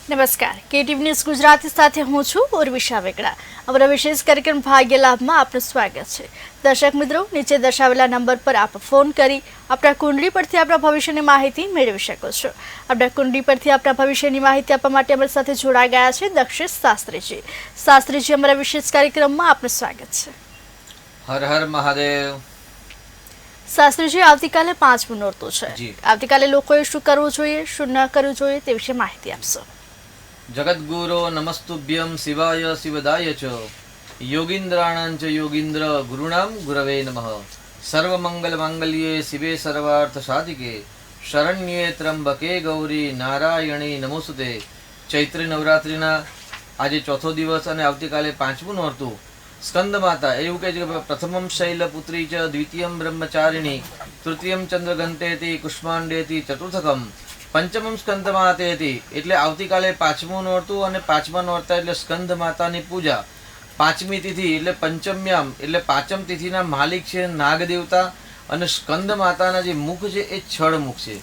નમસ્કાર, KTV news Gujarati સાથે હું છું ઉર્વિશા વેગડા। અમારા વિશેષ કાર્યક્રમ ભાગ્ય લાભમાં આપનું સ્વાગત છે। દર્શક મિત્રો, નીચે દર્શાવેલા નંબર પર આપ ફોન કરી આપણા કુંડળી પરથી આપણા ભવિષ્યની માહિતી મેળવી શકો છો। આપણા કુંડળી પરથી આપણા ભવિષ્યની માહિતી આપવા માટે અમારી સાથે જોડાઈ ગયા છે દક્ષિશ શાસ્ત્રીજી। શાસ્ત્રીજી, અમારા વિશેષ કાર્યક્રમમાં આપનું સ્વાગત છે। હર હર મહાદેવ। શાસ્ત્રીજી, આવતીકાલે 5 નોરતું છે। આવતીકાલે લોકોએ શું કરવું જોઈએ, શું ન કરવું જોઈએ તે વિશે માહિતી આપશો। જગદગુરો નમસ્તુભ્યમ શિવાય શિવદાય ચ યોગીન્દ્રાણાં ચ યોગીન્દ્ર ગુરુણામ ગુરવે નમઃ। સર્વમંગલ માંગલ્યે શિવે સર્વાર્થ સાધિકે શરણ્યે ત્રંબકે ગૌરી નારાયણી નમોસ્તુતે। ચૈત્રી નવરાત્રિના આજે ચોથો દિવસ અને આવતીકાલે 5મું નોરતું। સ્કંદ માતા એવું કહે છે કે પ્રથમમ શૈલપુત્રી ચ દ્વિતીયમ બ્રહ્મચારિણી તૃતીયમ ચંદ્રઘંટેતિ કુષ્માંડેતિ ચતુર્થકમ પંચમમ સ્કંદ માતેતિ। એટલે આવતીકાલે 5મું નોરતું અને 5મા નોરતા એટલે સ્કંદ માતાની પૂજા। 5મી તિથિ એટલે પંચમ્યામ એટલે 5મ તિથિના માલિક છે નાગ દેવતા અને સ્કંદ માતાના જે મુખ છે એ છડ મુખ છે,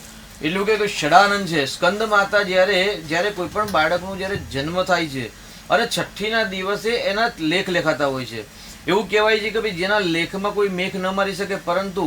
એટલું કે ષડાનંદ છે। સ્કંદ માતા જ્યારે કોઈ પણ બાળકનો જ્યારે જન્મ થાય છે અને છઠ્ઠીના દિવસે એના લેખ લેખાતા હોય છે। એવું કહેવાય છે કે ભાઈ જેના લેખમાં કોઈ મેઘ ન મારી શકે, પરંતુ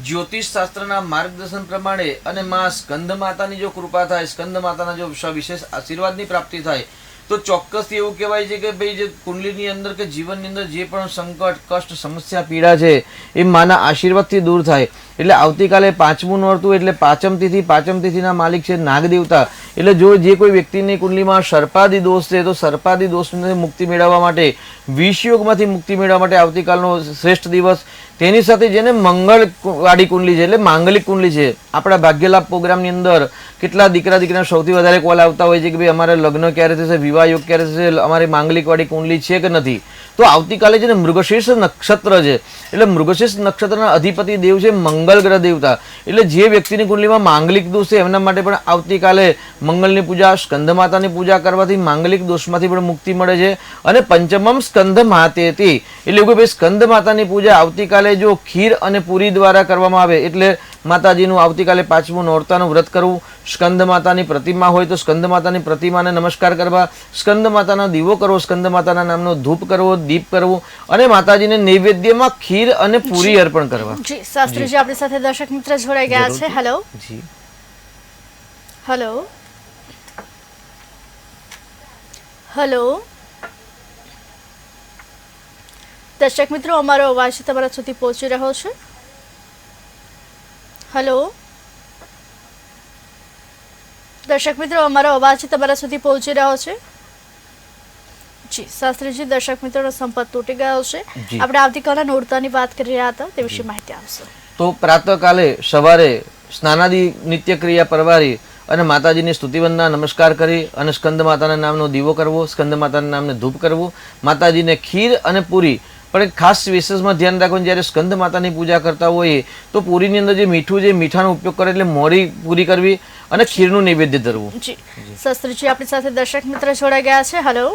જ્યોતિષ શાસ્ત્રના માર્ગદર્શન પ્રમાણે અને માં સ્કંદ માતાની જો કૃપા થાય, સ્કંદ માતાના જો વિશેષ આશીર્વાદની પ્રાપ્તિ થાય તો ચોક્કસથી એવું કહેવાય છે કે ભાઈ જે કુંડલીની અંદર કે જીવનની અંદર જે પણ સંકટ, કષ્ટ, સમસ્યા, પીડા છે એ માના આશીર્વાદથી દૂર થાય। એટલે આવતીકાલે 5મું નોરતું એટલે 5મ તિથિ, 5મ તિથિના માલિક છે નાગ દેવતા। એટલે જો જે કોઈ વ્યક્તિની કુંડલીમાં સર્પાદી દોષ છે તો સર્પાદી દોષની મુક્તિ મેળવવા માટે, વિષયોગમાંથી મુક્તિ મેળવવા માટે આવતીકાલનો શ્રેષ્ઠ દિવસ। તેની સાથે જેને મંગળવાળી કુંડલી છે એટલે માંગલિક કુંડલી છે, આપણા ભાગ્યલાભ પ્રોગ્રામની અંદર કેટલા દીકરા દીકરા સૌથી વધારે કોલ આવતા હોય છે કે ભાઈ અમારે લગ્ન ક્યારે થશે, વિવાહ યોગ ક્યારે થશે, અમારી માંગલિકવાળી કુંડલી છે કે નથી। તો આવતીકાલે છે ને મૃગશીર્ષ નક્ષત્ર છે, એટલે મૃગશીર્ષ નક્ષત્રના અધિપતિ દેવ છે મંગલ ગ્રહ દેવતા। એટલે જે વ્યક્તિની કુંડલીમાં માંગલિક દોષ છે એમના માટે પણ આવતીકાલે મંગલની પૂજા, સ્કંદ માતાની પૂજા કરવાથી માંગલિક દોષમાંથી પણ મુક્તિ મળે છે। અને પંચમમ સ્કંદ માતેતિ એટલે કે ભાઈ સ્કંદ માતાની પૂજા આવતીકાલે જો ખીર અને પૂરી દ્વારા કરવામાં આવે એટલે માતાજીનું આવતીકાલે 5મું નોરતાનું વ્રત કરવું। સ્કંદ માતાની પ્રતિમા હોય તો સ્કંદ માતાની પ્રતિમાને નમસ્કાર કરવા, સ્કંદ માતાનો દીવો કરવો, સ્કંદ માતાના નામનો ધૂપ કરવો, દીપ કરવું અને માતાજીને નૈવેદ્યમાં ખીર અને પૂરી અર્પણ કરવા। જી શાસ્ત્રીજી, આપણી સાથે દર્શક મિત્ર જોડાઈ ગયા છે। હેલો જી, હેલો હેલો દર્શક મિત્રો, અમારો અવાજ તમારા સુધી પહોંચી રહ્યો છે? હેલો દર્શક મિત્રો, અમારો અવાજ તમારા સુધી પહોંચી રહ્યો છે? જી શાસ્ત્રીજી, દર્શક મિત્રોનો સંપર્ક તૂટી ગયો છે। આપણે આવતીકાલના નોરતાની વાત કરી રહ્યા હતા, તે વિશે માહિતી આપશો? તો પ્રાતઃકાલે સવારે સ્નાનાદિ નિત્ય ક્રિયા પરવારી અને માતાજીની સ્તુતિવંદના નમસ્કાર કરી અને સ્કંદ માતાના નામનો દીવો કરવો, સ્કંદ માતાના નામને ધૂપ કરવું, માતાજીને ખીર અને પૂરી પણ એક ખાસ વિશેષમાં ધ્યાન રાખવાનું, જ્યારે સ્કંદ માતાની પૂજા કરતા હોઈએ તો પૂરીની અંદર જે મીઠું છે મીઠાનો ઉપયોગ કરે એટલે મોરી પૂરી કરવી અને ખીરનું નૈવેદ્ય ધરવું। જી શાસ્ત્રીજી, આપણી સાથે દર્શક મિત્ર જોડાઈ ગયા છે। હેલો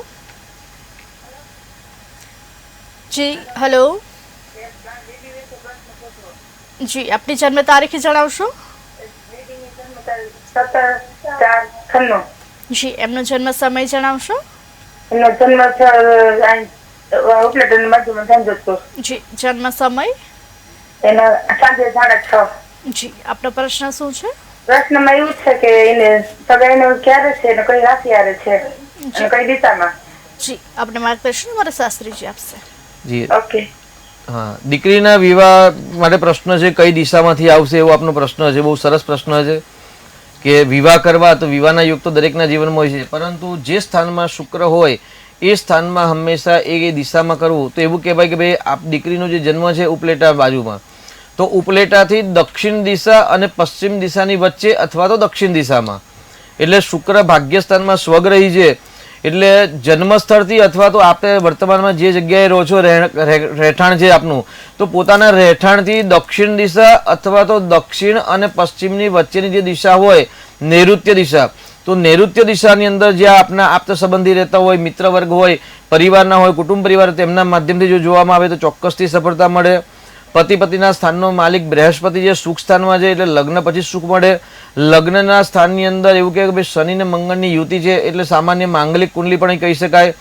જી, હેલો જી, આપની જન્મ તારીખ જણાવશો? જી, એમનો જન્મ સમય જણાવશો? જી, જન્મ સમય? જી, આપનો પ્રશ્ન શું છે? પ્રશ્નમાં એવું છે કે એને સગાઈનો ક્યારે છે અને કઈ રાશિ આવે છે અને કઈ દિશામાં? જી, આપણે માર્ગદર્શન અમારા શાસ્ત્રીજી આપશે। જી, ઓકે। હા, દીકરીના વિવાહ માટે પ્રશ્ન છે કઈ દિશામાંથી આવશે એવો આપનો પ્રશ્ન છે। બહુ સરસ પ્રશ્ન છે કે વિવાહ કરવા તો વિવાહના યુગ તો દરેકના જીવનમાં હોય છે, પરંતુ જે સ્થાનમાં શુક્ર હોય એ સ્થાનમાં હંમેશા એ દિશામાં કરવું। તો એવું કહેવાય કે ભાઈ આપ દીકરીનો જે જન્મ છે ઉપલેટા બાજુમાં, તો ઉપલેટાથી દક્ષિણ દિશા અને પશ્ચિમ દિશાની વચ્ચે અથવા તો દક્ષિણ દિશામાં, એટલે શુક્ર ભાગ્યસ્થાનમાં સ્વગ્રહી છે। એટલે જન્મસ્થળથી અથવા તો આપણે વર્તમાનમાં જે જગ્યાએ રહો છો, રહેઠાણ છે આપનું, તો પોતાના રહેઠાણથી દક્ષિણ દિશા અથવા તો દક્ષિણ અને પશ્ચિમની વચ્ચેની જે દિશા હોય નૈઋત્ય દિશા, તો નૈઋત્ય દિશાની અંદર જ્યાં આપના આપ્ત સંબંધી રહેતા હોય, મિત્ર વર્ગ હોય, પરિવારના હોય, કુટુંબ પરિવાર, તેમના માધ્યમથી જો જોવામાં આવે તો ચોક્કસથી સફળતા મળે। પતિ પતિના સ્થાનનો માલિક બૃહસ્પતિ જે સુખ સ્થાનમાં છે એટલે લગ્ન પછી સુખ મળે. લગ્નના સ્થાનની અંદર એવું કહે કે ભાઈ શનિ ને મંગળની યુતિ છે એટલે સામાન્ય માંગલિક કુંડલી પણ કહી શકાય.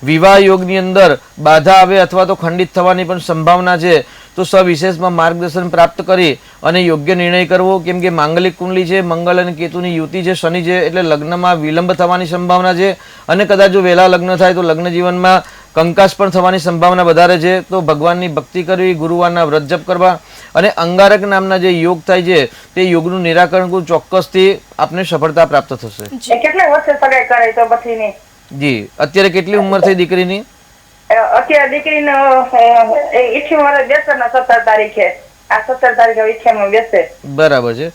વિવાહ યોગની અંદર બાધા આવે અથવા તો ખંડિત થવાની પણ સંભાવના છે. તો સવિશેષમાં માર્ગદર્શન પ્રાપ્ત કરી અને યોગ્ય નિર્ણય કરવો, કેમ કે માંગલિક કુંડલી છે, મંગળ અને કેતુની યુતિ છે, શનિ છે એટલે લગ્નમાં વિલંબ થવાની સંભાવના છે. અને કદાચ જો વહેલા લગ્ન થાય તો લગ્ન જીવનમાં કંકાસ પણ થવાની સંભાવના વધારે છે. તો ભગવાનની ભક્તિ કરવી, ગુરુવારના વ્રત જપ કરવા અને અંગારક નામના જે યોગ થાય છે તે યોગનું નિરાકરણ કરવું, ચોક્કસથી આપને સફળતા પ્રાપ્ત થશે. કેટલા વર્ષે સગાઈ કરે તો પછી ની? જી, અત્યારે કેટલી ઉંમર થઈ દીકરીની? અત્યારે દીકરીનો 28 વર્ષ બેસે ને 17 તારીખે. આ 17 તારીખે 28 બેસે. બરાબર છે.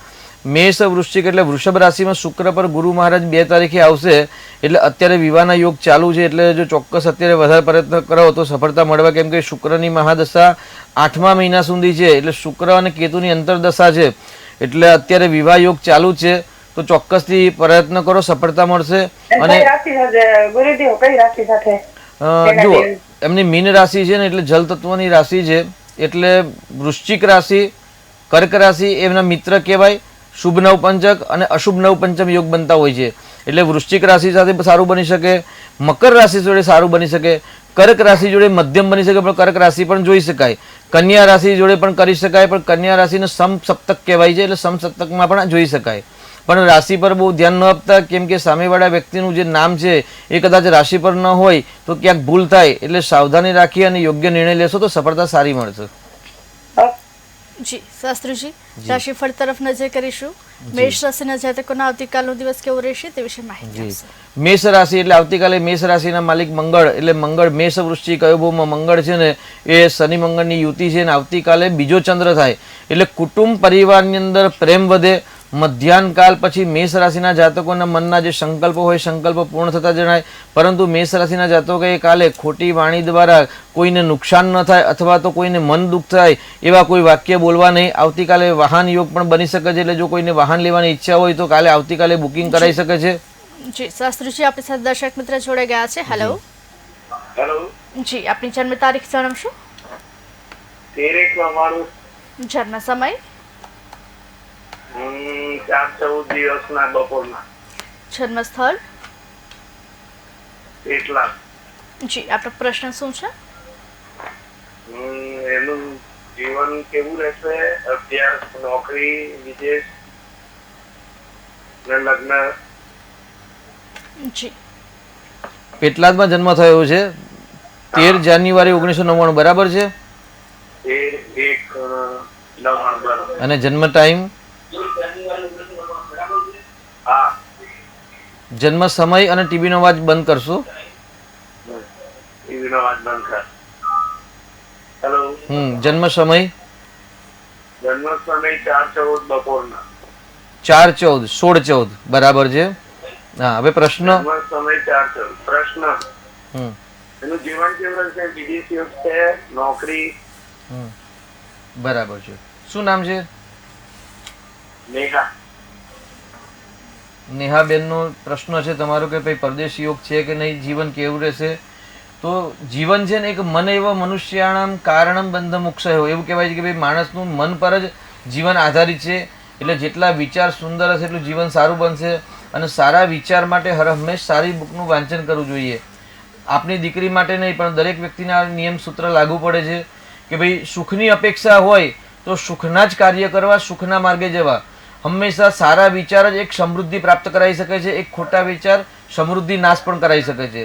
મેષ વૃશ્ચિક એટલે વૃષભ રાશિમાં શુક્ર પર ગુરુ મહારાજ 2 તારીખે આવશે એટલે અત્યારે વિવાહના યોગ ચાલુ છે. એટલે જો ચોક્કસ અત્યારે વધારે પ્રયત્ન કરો તો સફળતા મળવા, કેમ કે શુક્રની મહાદશા 8મા મહિના સુધી છે એટલે શુક્ર અને કેતુની અંતરદશા છે એટલે અત્યારે વિવાહ યોગ ચાલુ છે. તો ચોક્કસથી પ્રયત્ન કરો, સફળતા મળશે. અને ગુરુદેવ કઈ રાશિ સાથે? જુઓ, એમની મીન રાશિ છે ને એટલે જલ તત્વની રાશિ છે એટલે વૃશ્ચિક રાશિ, કર્ક રાશિ એમના મિત્ર કહેવાય. શુભ નવપંચક અને અશુભ નવપંચમ યોગ બનતા હોય છે એટલે વૃશ્ચિક રાશિ સાથે સારું બની શકે, મકર રાશિ જોડે સારું બની શકે, કર્ક રાશિ જોડે મધ્યમ બની શકે પણ કર્ક રાશિ પણ જોઈ શકાય, કન્યા રાશિ જોડે પણ કરી શકાય પણ કન્યા રાશિને સમસપ્તક કહેવાય છે એટલે સમસપ્તકમાં પણ જોઈ શકાય. પણ રાશિ પર બહુ ધ્યાન ન આપતા, કેમ કે સામેવાળા વ્યક્તિનું જે નામ છે એ કદાચ રાશિ પર ન હોય તો ક્યાંક ભૂલ થાય એટલે સાવધાની રાખી અને યોગ્ય નિર્ણય લેશો તો સફળતા સારી મળશે. જી શાસ્ત્રીજી, રાશિફળ તરફ નજર કરીશું. મેષ રાશિના જાતકોના આવતીકાલનો દિવસ કેવો રહેશે તે વિશે માહિતી આપશો. મેષ રાશિ એટલે આવતીકાલે મેષ રાશિના માલિક મંગળ એટલે મંગળ મેષ વૃશ્ચિક અયોભવમાં મંગળ છે ને એ શનિ મંગળની યુતિ છે ને આવતીકાલે બીજો ચંદ્ર થાય એટલે કુટુંબ પરિવારની અંદર પ્રેમ વધે. મધ્યાહન કાલ પછી મેષ રાશિના જાતકોના મનના જે સંકલ્પો હોય સંકલ્પ પૂર્ણ થતા જણાય. પરંતુ મેષ રાશિના જાતકોએ કાલે ખોટી વાણી દ્વારા કોઈને નુકસાન ન થાય અથવા તો કોઈને મન દુઃખ થાય એવા કોઈ વાક્ય બોલવા નહીં. આવતીકાલે વાહન યોગ પણ બની શકે છે એટલે જો કોઈને વાહન લેવાની ઈચ્છા હોય તો કાલે આવતીકાલે બુકિંગ કરાવી શકે છે. જી શાસ્ત્રીજી, આપણી સાથે દર્શક મિત્ર જોડાઈ ગયા છે. હેલો. હેલો જી, આપની જન્મ તારીખ જણાવશો? 13 જન્મ સમય? 4-14 દિવસના બપોરના. જન્મ સ્થળ? એટલા. જી, આપનો પ્રશ્ન શું છે? એનું જીવન કેવું રહેશે? અભ્યાસ, નોકરી, વિદેશ ને લગ્ન? જી, પેટલાદમાં જન્મ થયો છે 13 જાન્યુઆરી 1999, બરાબર છે? 13/1/99. અને જન્મ ટાઈમ? હા. જન્મ સમય અને ટીવીનો અવાજ બંધ કરશો? ટીવીનો અવાજ બંધ કર. હેલો. જન્મ સમય? જન્મ સમય 4-14 બપોરના. 4-14, 16-14, બરાબર છે. હા, હવે પ્રશ્ન. જન્મ સમય 4-14. પ્રશ્ન એનું જીવન કેવું રહેશે? વિદેશ યોગ છે, નોકરી? બરાબર છે. શું નામ છે? નેહા. નેહાબેનનો પ્રશ્ન છે તમારો કે ભાઈ પરદેશ યોગ છે કે નહીં, જીવન કેવું રહેશે? તો જીવન છે ને એક મન એવ મનુષ્યાણામ કારણમ બંધ મોક્ષ એવું કહેવાય છે કે ભાઈ માણસનું મન પર જ જીવન આધારિત છે. એટલે જેટલા વિચાર સુંદર હશે એટલું જીવન સારું બનશે. અને સારા વિચાર માટે હર હંમેશ સારી બુકનું વાંચન કરવું જોઈએ. આપની દીકરી માટે નહીં પણ દરેક વ્યક્તિના નિયમ સૂત્ર લાગુ પડે છે કે ભાઈ સુખની અપેક્ષા હોય તો સુખના જ કાર્ય કરવા, સુખના માર્ગે જવા. હંમેશા સારા વિચાર જ એક સમૃદ્ધિ પ્રાપ્ત કરાવી શકે છે, એક ખોટા વિચાર સમૃદ્ધિ નાશ પણ કરાવી શકે છે.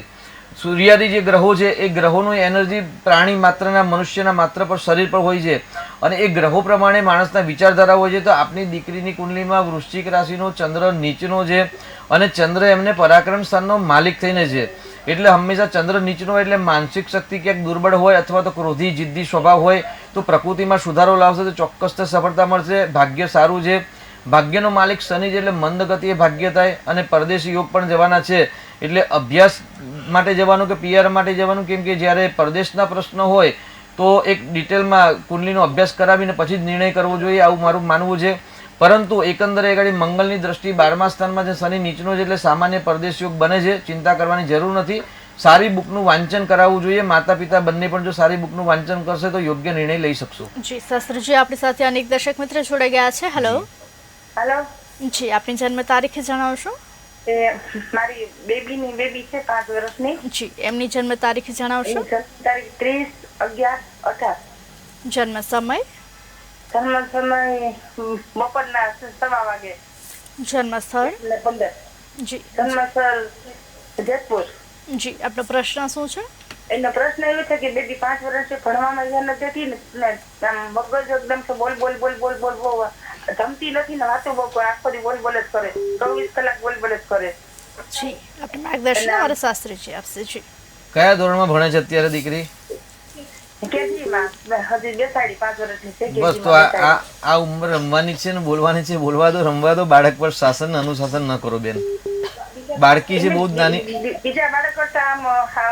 સૂર્યાદી જે ગ્રહો છે એ ગ્રહોનું એનર્જી પ્રાણી માત્રના મનુષ્યના માત્ર પર શરીર પર હોય છે અને એ ગ્રહો પ્રમાણે માણસના વિચારધારા હોય છે. તો આપની દીકરીની કુંડલીમાં વૃશ્ચિક રાશિનો ચંદ્ર નીચનો છે અને ચંદ્ર એમને પરાક્રમ સ્થાનનો માલિક થઈને છે. એટલે હંમેશા ચંદ્ર નીચનો એટલે માનસિક શક્તિ ક્યાંક દુર્બળ હોય અથવા તો ક્રોધી જિદ્દી સ્વભાવ હોય તો પ્રકૃતિમાં સુધારો લાવશે તો ચોક્કસ સફળતા મળશે. ભાગ્ય સારું છે. ભાગ્યનો માલિક શનિ છે એટલે મંદ ગતિએ ભાગ્ય થાય અને પરદેશી યોગ પણ જવાના છે. એટલે અભ્યાસ માટે જવાનું કે પીઆર માટે જવાનું, કેમ કે જ્યારે પરદેશના પ્રશ્નો હોય તો એક ડિટેલમાં કુંડલીનો અભ્યાસ કરાવીને પછી જ નિર્ણય કરવો જોઈએ, આવું મારું માનવું છે. પરંતુ એકંદરે આગળ મંગળની દ્રષ્ટિ 12મા સ્થાનમાં છે, શનિ નીચનો છે એટલે સામાન્ય પરદેશ યોગ બને છે, ચિંતા કરવાની જરૂર નથી. સારી બુકનું વાંચન કરાવવું જોઈએ. માતા પિતા બંને પણ જો સારી બુકનું વાંચન કરશે તો યોગ્ય નિર્ણય લઈ શકશો. જી શાસ્ત્રીજી આપણી સાથે અનેક દર્શક મિત્ર જોડાઈ ગયા છે. હેલો. હેલો. જી આપની જન્મ તારીખ જણાવશો? મારી બેબી છે 5 વર્ષની. જી એમની જન્મ તારીખ જણાવશો? તારીખ 30/11/18. જન્મ સમય? જન્મ સમય બપોરના 6 વાગે. જન્મ સ્થળ? 15. જી. જન્મ સ્થળ જેતપુર. જી આપનો પ્રશ્ન શું છે? એનો પ્રશ્ન એવો છે કે બેબી 5 વર્ષથી ભણવામાં ધ્યાન નથી દેતી ને મગજ એકદમ બોલ બોલ બોલ બોલ બોલ બોલ જમતી નથી ને વાતો બહુ કરે, આખો દી બોલ બોલ જ કરે, 24 કલાક બોલ બોલ જ કરે. જી આપનું માર્ગદર્શન અમારા શાસ્ત્રીજી આપશે. જી કયા ધોરણમાં ભણે છે અત્યારે દીકરી? કેજીમાં હજી બેસાડી 5 વર્ષની છે. બસ તો આ ઉંમર રમવાની છે ને બોલવાની છે. બોલવા દો, રમવા દો. બાળક પર શાસન અનુશાસન ન કરો બેન. બાળકી છે બહુ જ નાની. બીજા બાળક કરતા આમ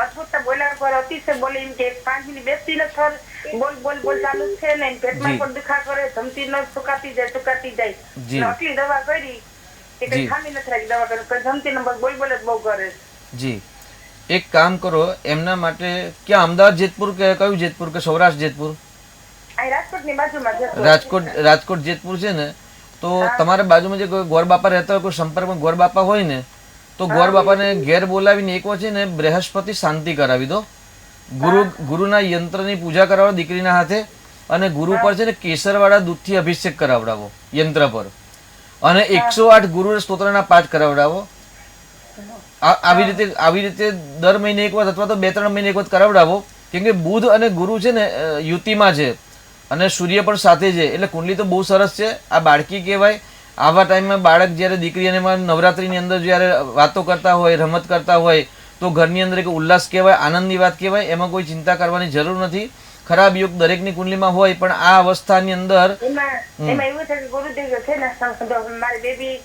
અદ્ભુત બોલ્યા પર અતિશય બોલે એમ કે 5 મિનિટ બેસતી નથી, બોલ બોલ બોલ ચાલુ છે ને પેટમાં પણ દુખા કરે, જમતી ન સુકાતી જાય. આટલી દવા કરી કે કઈ ખામી નથી રાખી દવા કરી, જમતી ન બોલ બોલ જ બહુ કરે. જી એક કામ કરો, એમના માટે ક્યાં અમદાવાદ જેતપુર કે કયું જેતપુર કે સૌરાષ્ટ્ર જેતપુર? અહીં રાજકોટની બાજુમાં રાજકોટ જેતપુર છે ને, તો તમારા બાજુમાં જે કોઈ ગોર બાપા રહેતા હોય, કોઈ સંપર્કમાં ગોર બાપા હોય ને, તો ગોર બાપાને ઘેર બોલાવીને એક વખત છે ને બૃહસ્પતિ શાંતિ કરાવી દો. ગુરુના યંત્રની પૂજા કરાવો દીકરીના હાથે, અને ગુરુ પર છે ને કેસરવાળા દૂધથી અભિષેક કરાવડાવો યંત્ર પર, અને 108 ગુરુ સ્તોત્રના પાઠ કરાવડાવો. આવી રીતે દર મહિને એક વખત અથવા તો 2-3 મહિને એક વખત કરાવડાવો. કેમ કે બુધ અને ગુરુ છે ને યુતિમાં છે અને સૂર્ય પણ સાથે છે, એટલે કુંડલી તો બહુ સરસ છે. આ બાળકી કહેવાય. આવા ટાઈમમાં બાળક જ્યારે દીકરી અને નવરાત્રિની અંદર જ્યારે વાતો કરતા હોય, રમત કરતા હોય, તો ઘરની અંદર એક ઉલ્લાસ કહેવાય, આનંદની વાત કહેવાય. એમાં કોઈ ચિંતા કરવાની જરૂર નથી. ખરાબ યોગ દરેકની કુંડલીમાં હોય, પણ આ અવસ્થાની અંદર એમાં એવું છે કે ગુરુદેવ છે ને મારી બેબી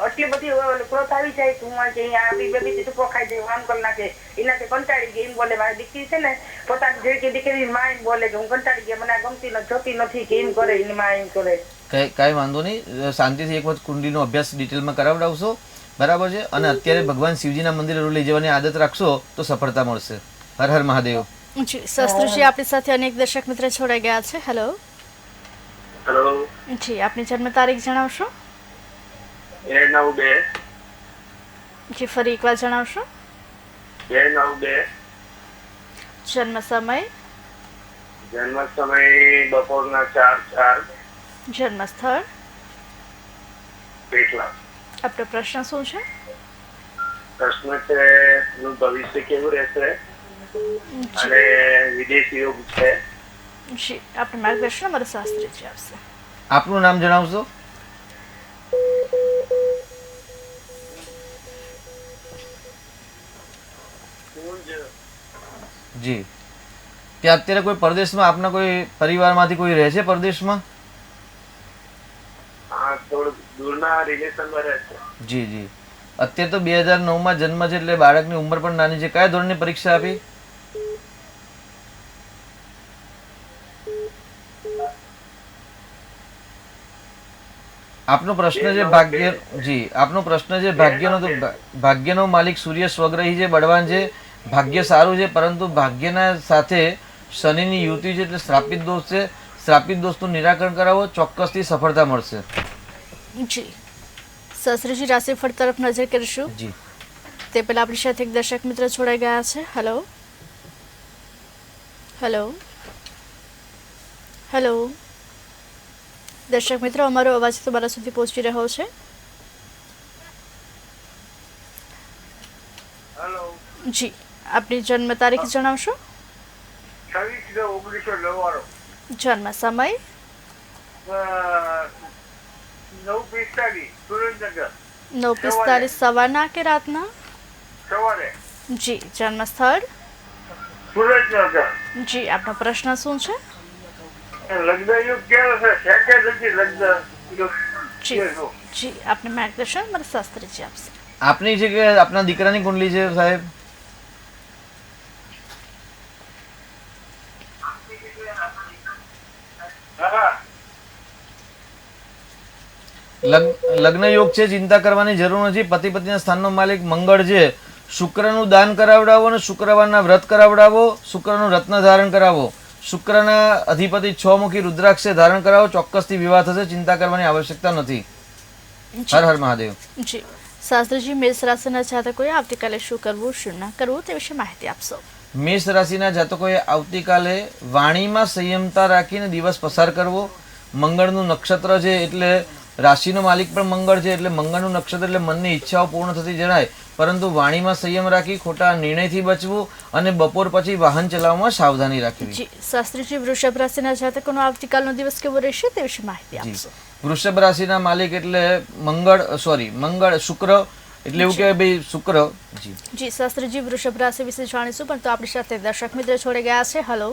આટલી બધી ક્રોધ આવી જાય કે હું આપણી બેબી ટૂંકો ખાઈ જાય, આમ કરી નાખે, એનાથી કંટાળી ગઈ એમ બોલે. મારી દીકરી છે ને પોતાની જેવી દીકરી માં એમ બોલે કે હું કંટાળી ગયા, મને આ ગમતી જોતી નથી કે એમ કરે, એની માં એમ કરે. કાંઈ વાંધો નહીં, શાંતિથી એક વખત કુંડલીનો અભ્યાસ ડિટેલમાં કરાવડાવશો, બરાબર છે. અને અત્યારે ભગવાન શિવજીના મંદિરે લઈ જવાની આદત રાખશો તો સફળતા મળશે. હર હર મહાદેવ. જી શાસ્ત્રીજી આપણી સાથે અનેક દર્શક મિત્ર જોડાઈ ગયા છે. હેલો. હેલો. જી આપની જન્મ તારીખ જણાવશો? 2/9/2. જી ફરી એકવાર જણાવશો? 2/9/2. જન્મ સમય? જન્મ સમય બપોરના 4:04. જન્મ સ્થળ? પેટલા. આપનો પ્રશ્ન શું છે? પ્રશ્ન છે એનું ભવિષ્ય કેવું રહેશે અને વિદેશી યોગ છે. જી આપનું માર્ગદર્શન અમારા શાસ્ત્રીજી આપશે. આપનું નામ જણાવશો? જી ત્યાં અત્યારે કોઈ પરદેશમાં આપના કોઈ પરિવારમાંથી કોઈ રહે છે પરદેશમાં? થોડું દૂરના રિલેશનમાં રહે છે. જી જી અત્યારે તો 2009માં જન્મ છે, એટલે બાળકની ઉંમર પણ નાની છે. કયા ધોરણની પરીક્ષા આપી? આપનો પ્રશ્ન છે ભાગ્ય. જી આપનો પ્રશ્ન છે ભાગ્યનો. તો ભાગ્યનો માલિક સૂર્ય સ્વગ્રહી છે, બળવાન છે, ભાગ્ય સારું છે, પરંતુ ભાગ્યના સાથે શનિની યુતિ છે, એટલે શ્રાપિત દોષ છે. શ્રાપિત દોષનું નિરાકરણ કરાવો, ચોક્કસથી સફળતા મળશે. જી શાસ્ત્રીજી રાશિફળ તરફ નજર કરીશું. જી તે પહેલા આપણી સાથે એક દર્શક મિત્ર જોડાઈ ગયા છે. હેલો. હેલો. હેલો દર્શક મિત્રો, અમારો અવાજ તમારા સુધી પહોંચી રહ્યો છે? હેલો. જી આપની જન્મ તારીખ જણાવશો? 26/9/1999. જન્મ સમય? 9:45 સુરેન્દ્રનગર. 9:45 સવારના કે રાતના? સવારે. જી જન્મ સ્થળ? સુરેન્દ્રનગર. જી આપનો પ્રશ્ન શું છે? લગ્ન યુગ ક્યારે છે? સેકન્ડ નથી લગ્ન યુગ. જી જી આપને માર્ગદર્શન અમારા શાસ્ત્રીજી આપશે. આપની છે કે આપના દીકરાની કુંડલી છે સાહેબ? લગ્ન યોગ છે, ચિંતા કરવાની જરૂર નથી. પતિ પત્નીના સ્થાનનો માલિક મંગળ છે, શુક્રનું દાન કરાવડાવો અને શુક્રવારના વ્રત કરાવડાવો, શુક્રનું રત્ન ધારણ કરાવો, શુક્રના અધિપતિ 6 મુખી રુદ્રાક્ષ ધારણ કરાવો, ચોક્કસથી વિવાહ થશે, ચિંતા કરવાની આવશ્યકતા નથી. હર હર મહાદેવ. જી શાસ્ત્રીજી, મેષ રાશિના જાતકોએ આવતીકાલે શું કરવું શું ન કરવું તે વિશે માહિતી આપશો. મેષ રાશિના જાતકોએ આવતીકાલે વાણીમાં સંયમતા રાખીને દિવસ પસાર કરવો. મંગળનું નક્ષત્ર છે એટલે રાશિનો માલિક પણ મંગળ છે, એટલે મંગળનું નક્ષત્ર એટલે મનની ઈચ્છાઓ પૂર્ણ થતી જણાય, પરંતુ વાણીમાં સંયમ રાખી ખોટા નિર્ણયથી બચવું અને બપોર પછી વાહન ચલાવવામાં સાવધાની રાખવી. જી શાસ્ત્રીજી, વૃષભ રાશિના જાતકોનો આવતીકાલનો દિવસ કેવો રહેશે તે વિશે માહિતી આપશો. વૃષભ રાશિના માલિક એટલે મંગળ શુક્ર, એટલે એવું કહેવાય ભાઈ શુક્ર. જી શાસ્ત્રીજી, વૃષભ રાશિ વિશે જાણીશું, પણ તો આપણી સાથે દર્શક મિત્ર જોડે ગયા છે. હેલો.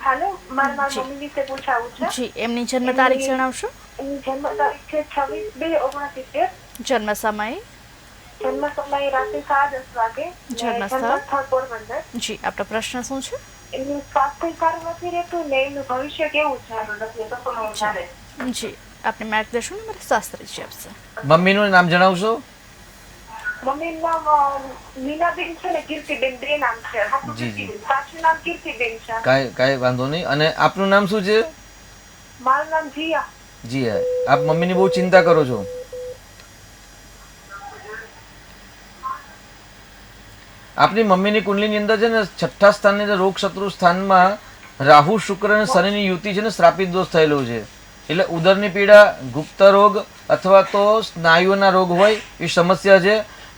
હાલો, મારા મમ્મી વિશે પૂછાવું છે. જી એમની જન્મ તારીખ જણાવશો. એની જન્મ તારીખ છે 26/2/69. જન્મ સમય. જન્મ સમય રાત્રે 10:30 વાગે. જન્મ સ્થળ? સ્થળ પોરબંદર. જી આપનો પ્રશ્ન શું છે. એનું સ્વાસ્થ્ય સારું નથી રહેતું ને એનું ભવિષ્ય કેવું છે સારું નથી રહેતું. જી આપને માર્ગદર્શન અમારા શાસ્ત્રીજી આપશે. મમ્મીનું નામ જણાવશો. મમ્મીનું નામ મીનાબેન છે ને કીર્તિબેન, બે નામ છે. જી. સાચું નામ કીર્તિબેન છે. કાંઈ વાંધો નહીં. અને આપનું નામ શું છે. મારું નામ જીયા. જી હા, આપ મમ્મીની બહુ ચિંતા કરો છો. આપની મમ્મીની કુંડલીની અંદર છે ને 6થા સ્થાનની અંદર રોગ શત્રુ સ્થાનમાં રાહુ શુક્ર અને શનિની યુતિ છે ને શ્રાપિત દોષ થયેલો છે. એટલે ઉદરની પીડા, ગુપ્ત રોગ અથવા તો સ્નાયુઓના રોગ હોય એ સમસ્યા છે.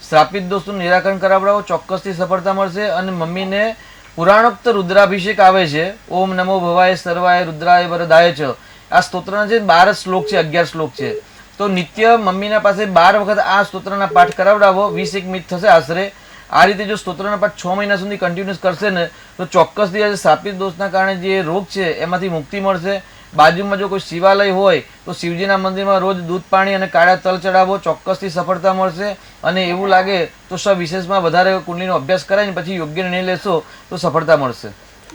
શ્રાપિત દોષનું નિરાકરણ કરાવડાવો, ચોક્કસથી સફળતા મળશે. અને મમ્મીને પુરાણોક્ત રુદ્રાભિષેક આવે છે. ઓમ નમો ભવાય સર્વાય રુદ્રાય વરદાય છે. આ સ્તોત્રના છે 12 શ્લોક છે, 11 શ્લોક છે. તો નિત્ય મમ્મીના પાસે 12 વખત આ સ્તોત્રના પાઠ કરાવડાવો, 21 મિનિટ થશે આશરે. આ રીતે જો સ્તોત્રના પાઠ 6 મહિના સુધી કન્ટિન્યુઅસ કરશે ને તો ચોક્કસથી આ શ્રાપિત દોષના કારણે જે રોગ છે એમાંથી મુક્તિ મળશે. બાજુમાં જો કોઈ શિવાલય હોય તો શિવજીના મંદિરમાં રોજ દૂધ પાણી અને કાળા તલ ચડાવો, ચોક્કસથી સફળતા મળશે. અને એવું લાગે તો વિશેષમાં વધારે કુંડલીનો અભ્યાસ કરાવીને પછી યોગ્ય નિર્ણય લેશો તો સફળતા મળશે.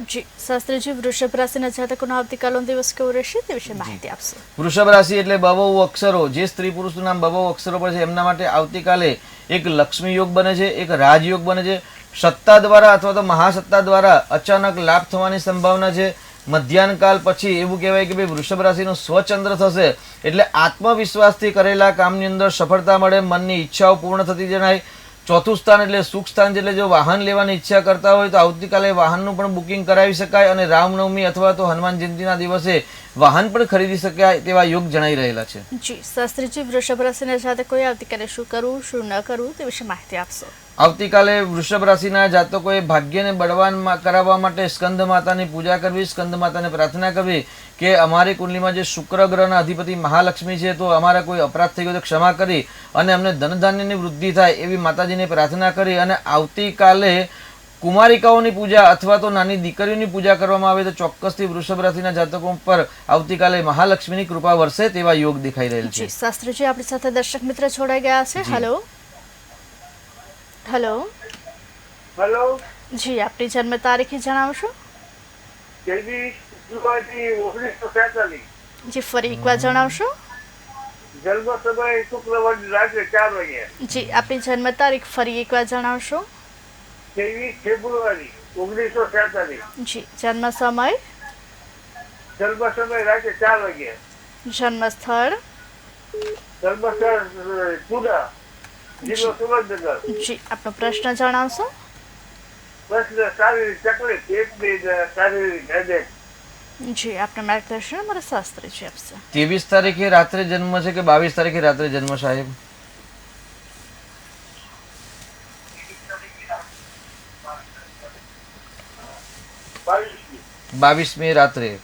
જી શાસ્ત્રીજી, વૃષભ રાશિના જાતકોનો આવતીકાલનો દિવસ કેવો રહેશે તે વિશે માહિતી આપશો. વૃષભ રાશિ એટલે બબૌ અક્ષરો, જે સ્ત્રી પુરુષનું નામ બબૌ અક્ષરો પર છે એમના માટે આવતીકાલે એક લક્ષ્મી યોગ બને છે, એક રાજયોગ બને છે. સત્તા દ્વારા અથવા તો મહાસત્તા દ્વારા અચાનક લાભ થવાની સંભાવના છે. મધ્યાહનકાલ પછી એવું કહેવાય કે ભાઈ વૃષભ રાશિનો સ્વચંદ્ર થશે, એટલે આત્મવિશ્વાસથી કરેલા કામની અંદર સફળતા મળે, મનની ઈચ્છાઓ પૂર્ણ થતી જણાય. 4થું સ્થાન એટલે સુખ સ્થાન છે, એટલે જો વાહન લેવાની ઈચ્છા કરતા હોય તો આવતીકાલે વાહનનું પણ બુકિંગ કરાવી શકાય. અને રામનવમી અથવા તો હનુમાન જયંતિના દિવસે વાહન પણ ખરીદી શકાય તેવા યોગ જણાઈ રહેલા છે. જી શાસ્ત્રીજી, વૃષભ રાશિના જાતકોએ આવતીકાલે શું કરવું શું ન કરવું તે વિશે માહિતી આપશો. આવતીકાલે વૃષભ રાશિના જાતકોએ ભાગ્યને બળવાન કરાવવા માટે સ્કંદ માતાની પૂજા કરવી, સ્કંદ માતાને પ્રાર્થના કરવી કે અમારી કુંડલીમાં જે શુક્ર ગ્રહના અધિપતિ મહાલક્ષ્મી છે તો અમારા કોઈ અપરાધ થઈ ગયો તો ક્ષમા કરી અને અમને ધનધાન્યની વૃદ્ધિ થાય એવી માતાજીને પ્રાર્થના કરી. અને આવતીકાલે કુમારિકાઓની પૂજા અથવા તો નાની દીકરીઓની પૂજા કરવામાં આવે તો ચોક્કસથી વૃષભ રાશિના જાતકો પર આવતીકાલે મહાલક્ષ્મીની કૃપા વરસે તેવા યોગ દેખાઈ રહેલ છે. શાસ્ત્રીજી, આપણી સાથે દર્શક મિત્ર જોડાઈ ગયા છે. હેલો. હેલો. હેલો. જી આપની જન્મ તારીખ જણાવશો. 23/1943. જી ફરી એકવાર જણાવશો. જન્મ સમય શુક્રવાર રાત્રે 4 વાગે. જી આપની જન્મ તારીખ ફરી એકવાર જણાવશો. 23 ફેબ્રુઆરી 1943. જી જન્મ સમય. જન્મ સમય રાત્રે 4 વાગે. જન્મ સ્થળ. જન્મ સ્થળ પુના, જિલ્લો સુરેન્દ્રનગર. જી આપનો પ્રશ્ન જણાવશો. પ્રશ્ન શારીરિક તકલીફ, પેટની શારીરિક હેડેક. જી આપને માર્ગદર્શન અમારા શાસ્ત્રીજી આપશે. 23 તારીખે રાત્રે જન્મ છે કે 22 તારીખે રાત્રે જન્મ સાહેબ? 22મી રાત્રે.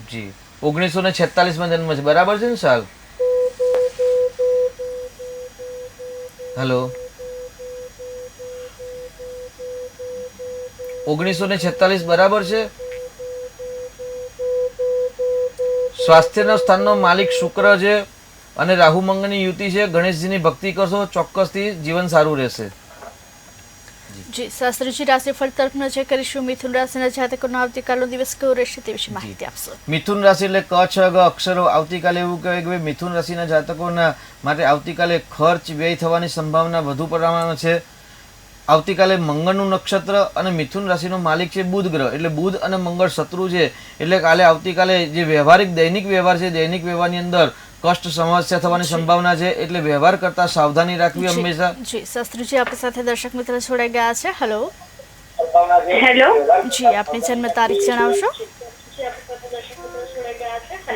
જી 1946માં જન્મ છે, બરાબર છે ને સાલ? હેલો. 1946 બરાબર છે. સ્વાસ્થ્યના સ્થાનનો માલિક શુક્ર છે અને રાહુ મંગળની યુતિ છે. ગણેશજીની ભક્તિ કરશો, ચોક્કસથી જીવન સારું રહેશે. જી શાસ્ત્રીજી રાશિફળ તરફ નજર કરીશું. મિથુન રાશિના જાતકોનો આવતીકાલનો દિવસ કેવો રહેશે તે વિશે માહિતી આપશો. મિથુન રાશિ એટલે ક છ ગ અક્ષરો. આવતીકાલે એવું કહેવાય કે ભાઈ મિથુન રાશિના જાતકોના માટે આવતીકાલે ખર્ચ વ્યય થવાની સંભાવના વધુ પ્રમાણમાં છે. આવતીકાલે મંગળનું નક્ષત્ર અને મિથુન રાશિનો માલિક છે બુધ ગ્રહ, એટલે બુધ અને મંગળ શત્રુ છે. એટલે આવતીકાલે જે વ્યવહારિક દૈનિક વ્યવહાર છે, દૈનિક વ્યવહારની અંદર કષ્ટ સમસ્યા થવાની સંભાવના છે. એટલે વ્યવહાર કરતા સાવધાની રાખવી હંમેશા. જી શાસ્ત્રીજી આપણી સાથે દર્શક મિત્ર જોડાઈ ગયા છે. હેલો હેલો જી આપની જન્મ તારીખ જણાવશો.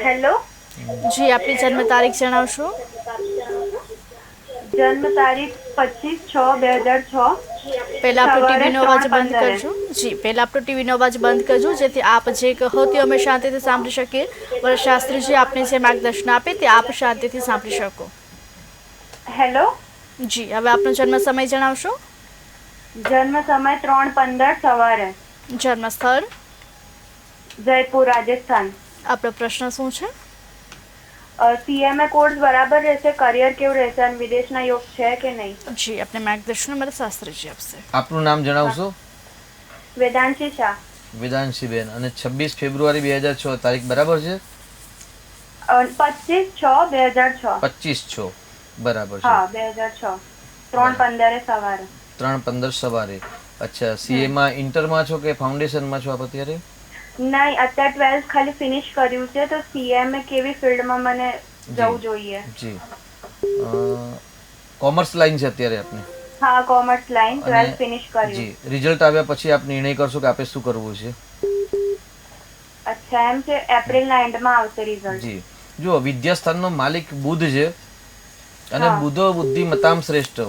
હેલો જી આપની જન્મ તારીખ જણાવશો. જન્મ તારીખ 25/6/2006. પહેલા આપણો સવારે ટીવીનો અવાજ બંધ 3:15. કરજો. જી પહેલા આપણો ટીવીનો અવાજ બંધ કરજો જેથી આપ જે કહો તે અમે શાંતિથી સાંભળી શકીએ. અને શાસ્ત્રીજી આપને જે માર્ગદર્શન આપે તે આપ શાંતિથી સાંભળી શકો. હેલો જી હવે આપનો જન્મ સમય જણાવશો. જન્મ સમય 3:15 સવારે. જન્મ સ્થળ. જયપુર રાજસ્થાન. આપણો પ્રશ્ન શું છે. CMA કોર્સ બરાબર રહેશે? કરિયર કેવું રહેશે અને વિદેશના યોગ છે કે નહીં? જી આપને માર્ગદર્શન અમારા શાસ્ત્રીજી આપશે. આપનું નામ જણાવશો. વેદાંશી શાહ. વેદાંશીબેન. અને 26 ફેબ્રુઆરી 2006 તારીખ બરાબર છે. 25/6/2006. 25/6 બરાબર છે. હા 2006. 3:15 સવારે. 3:15 સવારે. અચ્છા, સીએમાં ઇન્ટરમાં છો કે ફાઉન્ડેશનમાં છો આપ અત્યારે? નહીં, અત્યારે 12th ખાલી ફિનિશ કર્યું છે, તો CMA કેવી ફિલ્ડમાં મને જવું જોઈએ? જી કોમર્સ લાઈન છે અત્યારે આપને? હા કોમર્સ લાઈન, 12th અને ફિનિશ કર્યું. જી રિઝલ્ટ આવ્યા પછી આપ નિર્ણય કરશો કે આપે શું કરવું છે. અચ્છા એમ છે, એપ્રિલના એન્ડમાં આવશે રિઝલ્ટ. જી જો વિદ્યાસ્થાનનો માલિક બુધ છે અને બુધો બુદ્ધિમતામ શ્રેષ્ઠ.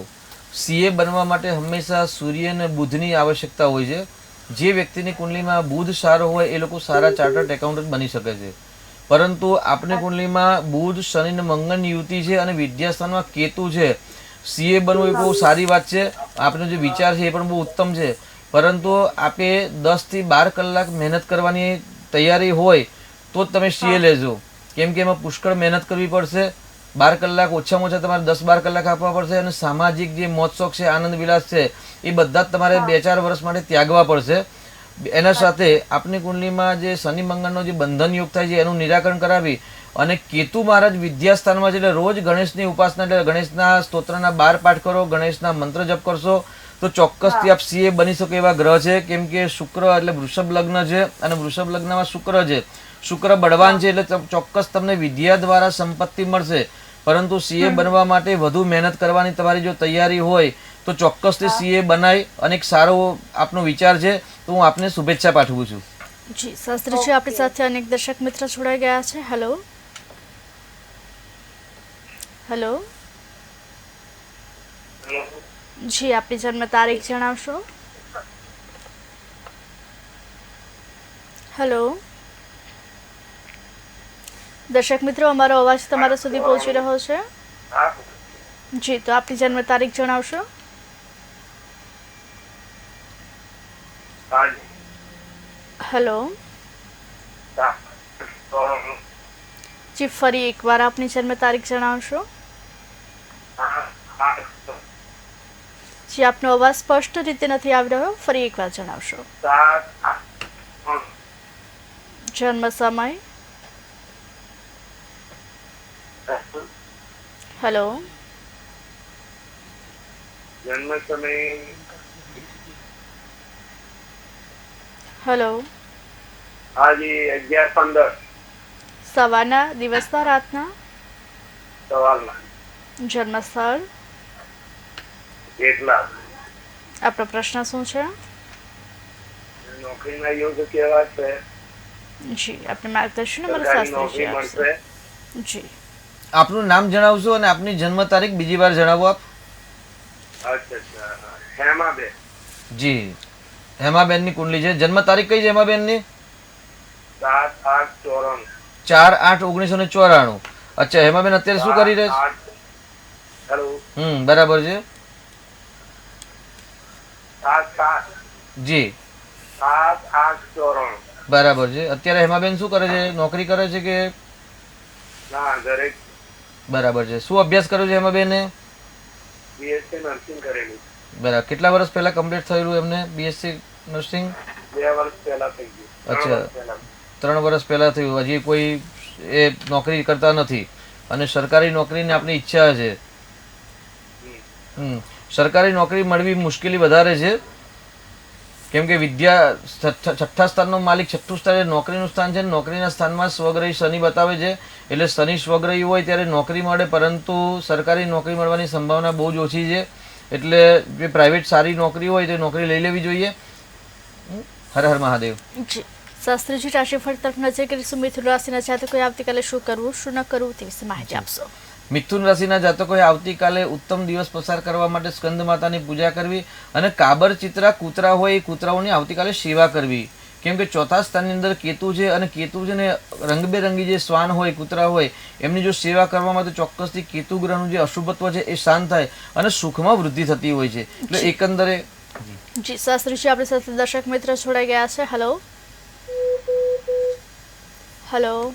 સીએ બનવા માટે હંમેશા સૂર્ય અને બુધની આવશ્યકતા હોય છે. જે વ્યક્તિની કુંડલીમાં બુધ સારો હોય એ લોકો સારા ચાર્ટર્ડ એકાઉન્ટન્ટ બની શકે છે. પરંતુ આપણી કુંડલીમાં બુધ શનિ અને મંગળની યુતિ છે અને વિદ્યાસ્થાનમાં કેતુ છે. સીએ બનવું એ બહુ સારી વાત છે. આપનો જે વિચાર છે એ પણ બહુ ઉત્તમ છે. પરંતુ આપે 10 થી 12 કલાક મહેનત કરવાની તૈયારી હોય તો જ તમે સીએ લેજો. કેમ કે એમાં પુષ્કળ મહેનત કરવી પડશે. 12 કલાક ઓછામાં ઓછા તમારે 10-12 કલાક આપવા પડશે. અને સામાજિક જે મોજ શોખ છે, આનંદ વિલાસ છે, એ બધા જ તમારે 2-4 વર્ષ માટે ત્યાગવા પડશે. એના સાથે આપની કુંડલીમાં જે શનિ મંગળનો જે બંધન યોગ થાય છે એનું નિરાકરણ કરાવી અને કેતુ મહારાજ વિદ્યાસ્થાનમાં છે એટલે રોજ ગણેશની ઉપાસના એટલે ગણેશના સ્તોત્રના 12 પાઠ કરો, ગણેશના મંત્ર જપ કરશો તો ચોક્કસથી આપ સીએ બની શકો એવા ગ્રહ છે. કેમ કે શુક્ર એટલે વૃષભ લગ્ન છે અને વૃષભ લગ્નમાં શુક્ર છે. શુક્ર બળવાન છે એટલે ચોક્કસ તમને વિદ્યા દ્વારા સંપત્તિ મળશે. પરંતુ સીએ બનવા માટે વધુ મહેનત કરવાની તમારી જો તૈયારી હોય તો ચોક્કસથી સીએ બનાય. અને એક સારો આપનો વિચાર છે તો હું આપને શુભેચ્છા પાઠવું છું. જી શાસ્ત્રીજી આપણી સાથે અનેક દર્શક મિત્ર જોડાઈ ગયા છે. હેલો હેલો જી આપની જન્મ તારીખ જણાવશો. હેલો દર્શક મિત્રો અમારો અવાજ તમારા સુધી પહોંચી રહ્યો છે. જી તો આપની જન્મ તારીખ જણાવશો. હેલો જી ફરી એકવાર આપની જન્મ તારીખ જણાવશો. જી આપનો અવાજ સ્પષ્ટ રીતે નથી આવી રહ્યો, ફરી એકવાર જણાવશો. જન્મ સમય. હેલો જન્મ સમય હેલો હાજી 11:15 સવારના, દિવસના, રાતના. સવારના. જન્મ સ્થળ. કેટલા આપણો પ્રશ્ન શું છે. નોકરીના યોગ કેવા છે? જી આપને માર્ગદર્શન અમારા સરકારી શાસ્ત્રીજી નોકરી આપશે. મળશે? જી આપનું નામ જણાવશો અને આપની જન્મ તારીખ બીજી વાર જણાવો આપ. અચ્છા હેમાબેન. જી હેમાબેનની કુંડલી છે. જન્મ તારીખ કઈ છે હેમાબેનની? 7/8/94. 4/8/1994. અચ્છા હેમાબેન અત્યારે શું કરી રહ્યા છે? હેલો બરાબર છે. 7/7 જી 7/8/94. બરાબર છે. અત્યારે હેમાબેન શું કરે છે? નોકરી કરે છે કે? ના ઘરે. બરાબર છે. શું અભ્યાસ કર્યો છે હેમાબેને? બીએસસી નર્સિંગ કરેલું. બરાબર. કેટલા વર્ષ પહેલા કમ્પ્લીટ થયેલું એમને બીએસસી નર્સિંગ? 2 વર્ષ પહેલા થઈ ગયું. 3 અચ્છા. વર્ષ પહેલા. 3 વર્ષ પહેલા થયું. હજી કોઈ એ નોકરી કરતા નથી અને સરકારી નોકરીની આપની ઈચ્છા છે. સરકારી નોકરી મળવી મુશ્કેલી વધારે છે, કેમ કે વિદ્યા છઠ્ઠા સ્થાનનો માલિક છઠ્ઠું સ્થાન એ નોકરીનું સ્થાન છે. નોકરીના સ્થાનમાં સ્વગ્રહી શનિ બતાવે છે, એટલે શનિ સ્વગ્રહી હોય ત્યારે નોકરી મળે, પરંતુ સરકારી નોકરી મળવાની સંભાવના બહુ જ ઓછી છે. એટલે જે પ્રાઇવેટ સારી નોકરી હોય તે નોકરી લઈ લેવી જોઈએ. હર હર મહાદેવ. જી શાસ્ત્રીજી, રાશિફળ તરફ નજર કરીશું. મિથુન રાશિના જાતકોએ આવતીકાલે શું કરવું શું ન કરવું તે વિશે માહિતી આપશો. મિથુન રાશિના જાતકોએ આવતીકાલે ઉત્તમ દિવસ પસાર કરવા માટે સ્કંદ માતાની પૂજા કરવી અને કાબર ચિત્રા કૂતરા હોય એ કૂતરાઓની આવતીકાલે સેવા કરવી, કેમ કે ચોથા સ્થાનની અંદર કેતુ છે અને કેતુ છે ને રંગબેરંગી જે શ્વાન હોય કૂતરા હોય એમની જો સેવા કરવામાં તો ચોક્કસથી કેતુ ગ્રહનું જે અશુભત્વ છે એ શાંત થાય અને સુખમાં વૃદ્ધિ થતી હોય છે. એટલે એકંદરે જી શાસ્ત્રીજી, આપણી સાથે દર્શક મિત્ર જોડાઈ ગયા છે. હેલો હેલો,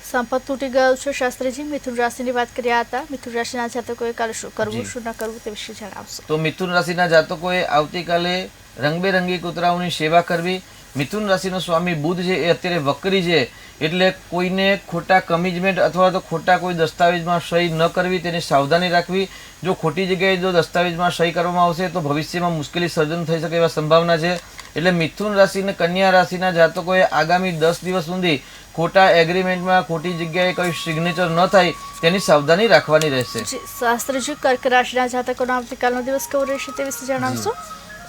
સંપર્ક તૂટી ગયો છે. શાસ્ત્રીજી, મિથુન રાશિની વાત કર્યા હતા. મિથુન રાશિના જાતકોએ કાલે શું કરવું શું ન કરવું તે વિશે જણાવશો. તો મિથુન રાશિના જાતકોએ આવતીકાલે રંગબેરંગી કૂતરાઓની સેવા કરવી. મિથુન રાશિનો સ્વામી બુધ છે એ અત્યારે વક્રી છે, એટલે કોઈને ખોટા કમિટમેન્ટ અથવા તો ખોટા કોઈ દસ્તાવેજમાં સહી ન કરવી, તેની સાવધાની રાખવી. જો ખોટી જગ્યાએ જો દસ્તાવેજમાં સહી કરવામાં આવશે તો ભવિષ્યમાં મુશ્કેલી સર્જન થઈ શકે એવા સંભાવના છે. એટલે મિથુન રાશિ અને કન્યા રાશિના જાતકોએ આગામી 10 દિવસ સુધી ખોટા એગ્રીમેન્ટમાં ખોટી જગ્યાએ કોઈ સિગ્નેચર ન થાય તેની સાવધાની રાખવાની રહેશે. શાસ્ત્રીજી, કર્ક રાશિના જાતકોનો આવતીકાલનો દિવસ કેવો રહેશે તે વિશે જણાવશો.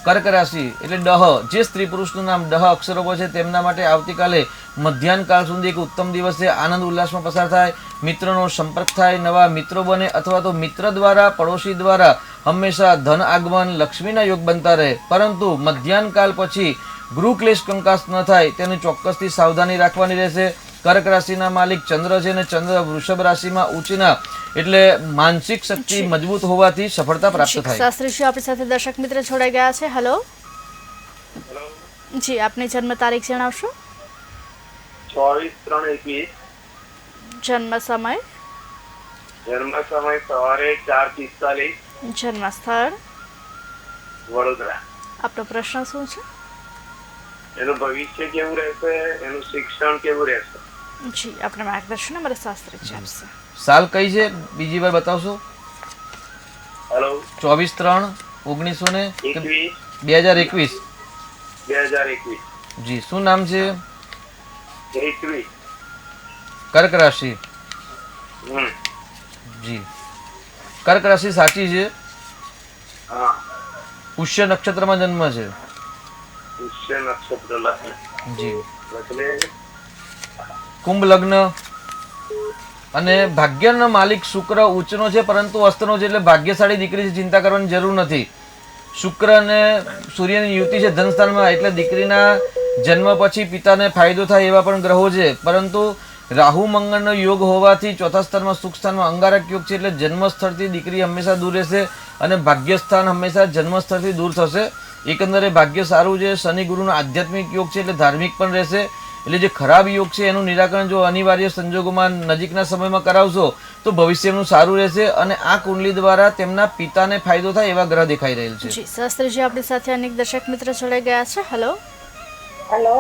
કર્ક રાશિ એટલે ડહ, જે સ્ત્રી પુરુષનું નામ ડહ અક્ષરો પર છે તેમના માટે આવતીકાલે મધ્યાહન કાળ સુધી એક ઉત્તમ દિવસ છે. આનંદ ઉલ્લાસમાં પસાર થાય, મિત્રનો સંપર્ક થાય, નવા મિત્રો બને અથવા તો મિત્ર દ્વારા પડોશી દ્વારા હંમેશા ધન આગમન લક્ષ્મીના યોગ બનતા રહે. પરંતુ મધ્યાહન કાળ પછી ગૃહ ક્લેશ કંકાસ ન થાય તેની ચોક્કસથી સાવધાની રાખવાની રહેશે. કર્ક રાશિના માલિક ચંદ્ર છે અને ચંદ્ર વૃષભ રાશિમાં ઉચ્ચના, એટલે માનસિક શક્તિ મજબૂત હોવાથી સફળતા પ્રાપ્ત થાય. શાસ્ત્રીજી, આપણી સાથે દર્શક મિત્ર જોડાઈ ગયા છે. હેલો જી, આપની જન્મ તારીખ જણાવશો. 24/3/21. જન્મ સમય. જન્મ સમય સવારે 4:45. જન્મ સ્થળ. વડોદરા. આપનો પ્રશ્ન શું છે. એનું ભવિષ્ય કેવું રહેશે, એનું શિક્ષણ કેવું રહેશે. જી, આપણે માર્ગદર્શન અમારા શાસ્ત્રીજી આપશે. સાલ કઈ છે બીજી વાર બતાવશો. હેલો. 24/3/1921. 2021. જી, શું નામ છે. હેતવી. કર્ક રાશિ. જી, કર્ક રાશિ સાચી છે. હા. પુષ્ય નક્ષત્રમાં જન્મ છે. પુષ્ય નક્ષત્ર લગ્ન. જી. એટલે કુંભ લગ્ન અને ભાગ્યનો માલિક શુક્ર ઉચ્ચનો છે પરંતુ અસ્તનો છે, એટલે ભાગ્યશાળી દીકરી છે, ચિંતા કરવાની જરૂર નથી. શુક્ર અને સૂર્યની યુતિ છે ધનસ્થાનમાં, એટલે દીકરીના જન્મ પછી પિતાને ફાયદો થાય એવા પણ ગ્રહો છે. પરંતુ રાહુ મંગળનો યોગ હોવાથી ચોથા સ્થાનમાં સુખ સ્થાનમાં અંગારક યોગ છે, એટલે જન્મસ્થળથી દીકરી હંમેશા દૂર રહેશે અને ભાગ્યસ્થાન હંમેશા જન્મસ્થળથી દૂર થશે. એકંદરે ભાગ્ય સારું છે. શનિ ગુરુનો આધ્યાત્મિક યોગ છે, એટલે ધાર્મિક પણ રહેશે. એટલે જે ખરાબ યોગ છે એનું નિરાકરણ જો અનિવાર્ય સંજોગોમાં નજીકના સમયમાં કરાવશો તો ભવિષ્યનું સારું રહેશે અને આ કુંડલી દ્વારા તેમના પિતાને ફાયદો થાય એવા ગ્રહ દેખાઈ રહેલ છે. જી શાસ્ત્રીજી, આપણી સાથે અનેક દર્શક મિત્ર જોડાઈ ગયા છે. Hello hello.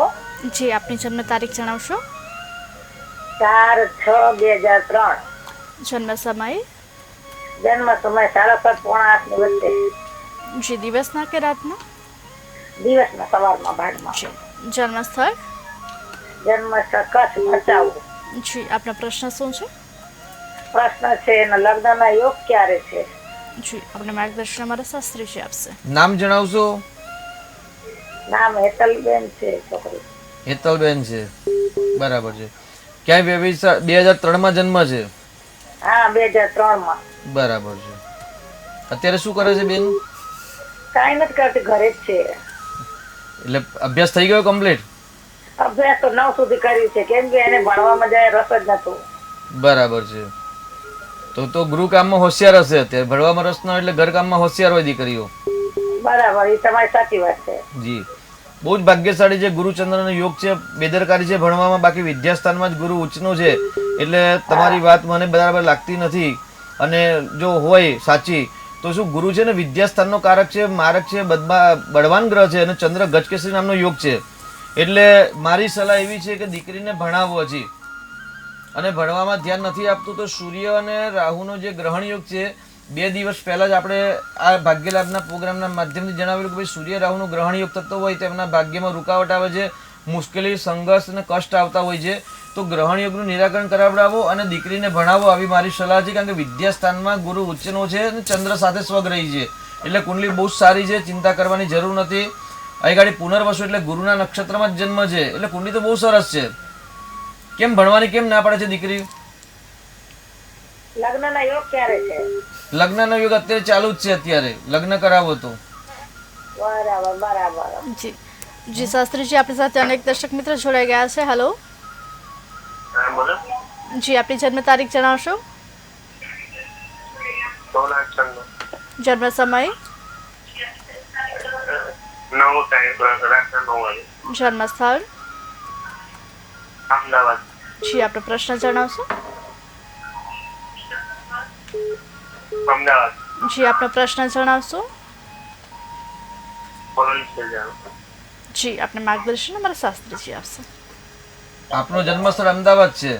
જી, આપની જન્મ તારીખ જણાવશો. 4/6/2003. જન્મ સમય. જન્મ સમય 7:30-8 ની વચ્ચે. જી, દિવસના કે રાતના. દિવસના સવારમાં ભાગમાં. જન્મ સ્થળ. જન્મ સ્થળ કચ્છ ભચાઉ. જી, આપનો પ્રશ્ન શું છે. પ્રશ્ન છે એના લગ્નના યોગ ક્યારે છે. જી, આપણે માર્ગદર્શન અમારા શાસ્ત્રીજી આપશે. નામ જણાવશો. નામ હેતલબેન છે છોકરી. હેતલબેન છે, બરાબર છે. ક્યાંય 2003માં જન્મ છે. હા, 2003માં. બરાબર છે. અત્યારે શું કરે છે બેન. કાંઈ નથી કરતી, ઘરે જ છે. એટલે અભ્યાસ થઈ ગયો કમ્પ્લીટ. અભ્યાસ તો 9 સુધી કર્યું છે, કેમ કે એને ભણવામાં જાય રસ જ નતો. બરાબર છે. તો ગૃહ કામમાં હોશિયાર હશે. અત્યારે ભણવામાં રસ ન હોય એટલે ઘર કામમાં હોશિયાર હોય દીકરીઓ. બરાબર, એ તમારી સાચી વાત છે. જી, બહુ જ ભાગ્યશાળી છે. ગુરુચંદ્રનો યોગ છે. બેદરકારી છે ભણવામાં, બાકી વિદ્યાસ્થાનમાં જ ગુરુ ઉચ્ચનો છે, એટલે તમારી વાત મને બરાબર લાગતી નથી. અને જો હોય સાચી તો શું ગુરુ છે ને વિદ્યાસ્થાનનો કારક છે, મારક છે, બળવાન ગ્રહ છે અને ચંદ્ર ગજકેસરી નામનો યોગ છે. એટલે મારી સલાહ એવી છે કે દીકરીને ભણાવો હજી, અને ભણવામાં ધ્યાન નથી આપતું તો સૂર્ય અને રાહુનો જે ગ્રહણ યોગ છે 2 દિવસ પહેલા જ આપણે આ ભાગ્યલાભના પ્રોગ્રામના માધ્યમથી જણાવેલું કે ભાઈ સૂર્ય રાહુનો ગ્રહણ યોગ થતો હોય તો એમના ભાગ્યમાં રૂકાવટ આવે છે, મુશ્કેલી, સંઘર્ષ અને કષ્ટ આવતા હોય છે. તો ગ્રહણ યોગનું નિરાકરણ કરાવડાવો અને દીકરીને ભણાવો આવી મારી સલાહ છે. કારણ કે વિદ્યાસ્થાનમાં ગુરુ ઉચ્ચનો છે અને ચંદ્ર સાથે સ્વગ્રહી છે, એટલે કુંડલી બહુ સારી છે, ચિંતા કરવાની જરૂર નથી. અહીં ગાડી પુનર્વસુ એટલે ગુરુના નક્ષત્રમાં જ જન્મ છે, એટલે કુંડલી તો બહુ સરસ છે. કેમ ભણવાની કેમ ના પડે છે દીકરી? લગ્નના યોગ ક્યારે છે? લગ્નનો યોગ અત્યારે ચાલુ જ છે, અત્યારે લગ્ન કરાવો તો. બરાબર. જી જી શાસ્ત્રીજી, આપણી સાથે અનેક દર્શક મિત્રો જોડાઈ ગયા છે. હેલો બોલો. જી, આપની જન્મ તારીખ જણાવશો? 16/6 જન્મ સમય? 9 ટાઈમ રાતના 9 વાગે. જન્મ સ્થળ? અમદાવાદ. જી, આપનો પ્રશ્ન જણાવશો? અમદાવાદ. જી, આપનો પ્રશ્ન જણાવશો? Police station. જી, આપને માર્ગદર્શન અમારા શાસ્ત્રીજી આપશે. આપનો જન્મસ્થળ અમદાવાદ છે.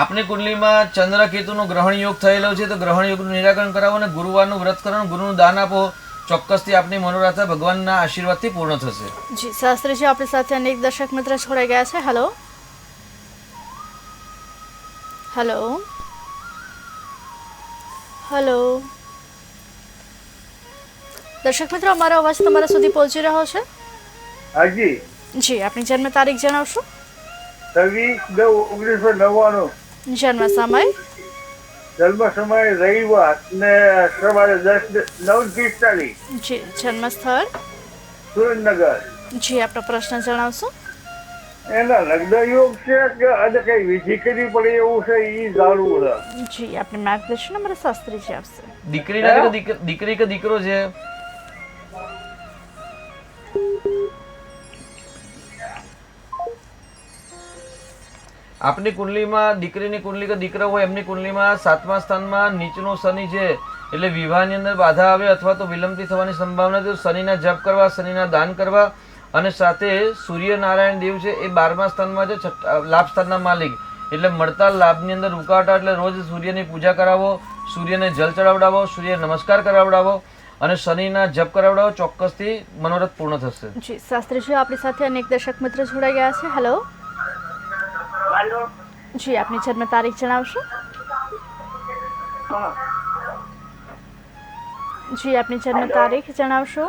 આપની કુંડલીમાં ચંદ્ર કેતુનો ગ્રહણ યોગ થયેલો છે, તો ગ્રહણ યોગનું નિરાકરણ કરાવો અને ગુરુવારનું વ્રત કરો, ગુરુનું દાન આપો. ચોક્કસથી આપની મનોરથા ભગવાનના આશીર્વાદથી પૂર્ણ થશે. જી શાસ્ત્રીજી, આપણી સાથે અનેક દર્શક મિત્ર જોડાઈ ગયા છે. હેલો હેલો હેલો દર્શક મિત્રો, અમારો અવાજ તમારા સુધી પહોંચી રહ્યો છે? હાજી. જી, આપની જન્મ તારીખ જણાવશો? 23/9/1999. જન્મ સમય? જન્મ સમય રવિવાર ને સવારે 9:45. જી, જન્મ સ્થળ? સુરેન્દ્રનગર. જી, આપનો પ્રશ્ન જણાવશો? એના લગ્ન યોગ છે કે આજે કઈ વિધિ કરવી પડે એવું છે એ જાણવું છે. જી, આપને માર્ગદર્શન અમારા શાસ્ત્રીજી આપશે. દીકરી કે દીકરો છે? આપની કુંડલીમાં દીકરીની કુંડલી કે દીકરો હોય એમની કુંડલીમાં 7મા સ્થાનમાં નીચનો શનિ છે, એટલે વિવાહની અંદર બાધા આવે અથવા તો વિલંબથી થવાની સંભાવના છે. શનિના જપ કરવા, શનિના દાન કરવા, અને સાથે સૂર્યનારાયણ દેવ છે એ 12મા સ્થાનમાં છે, લાભ સ્થાનના માલિક, એટલે મળતા લાભની અંદર રૂકાવટ, એટલે રોજ સૂર્યની પૂજા કરાવો, સૂર્યને જલ ચડાવડાવો, સૂર્ય નમસ્કાર કરાવડાવો અને શનિના જપ કરાવડાવો. ચોક્કસથી મનોરથ પૂર્ણ થશે. જી શાસ્ત્રીજી, આપણી સાથે અનેક દર્શક મિત્ર જોડાઈ ગયા છે. હેલો હાલો. જી, આપની જન્મ તારીખ જણાવશો? જી, આપની જન્મ તારીખ જણાવશો?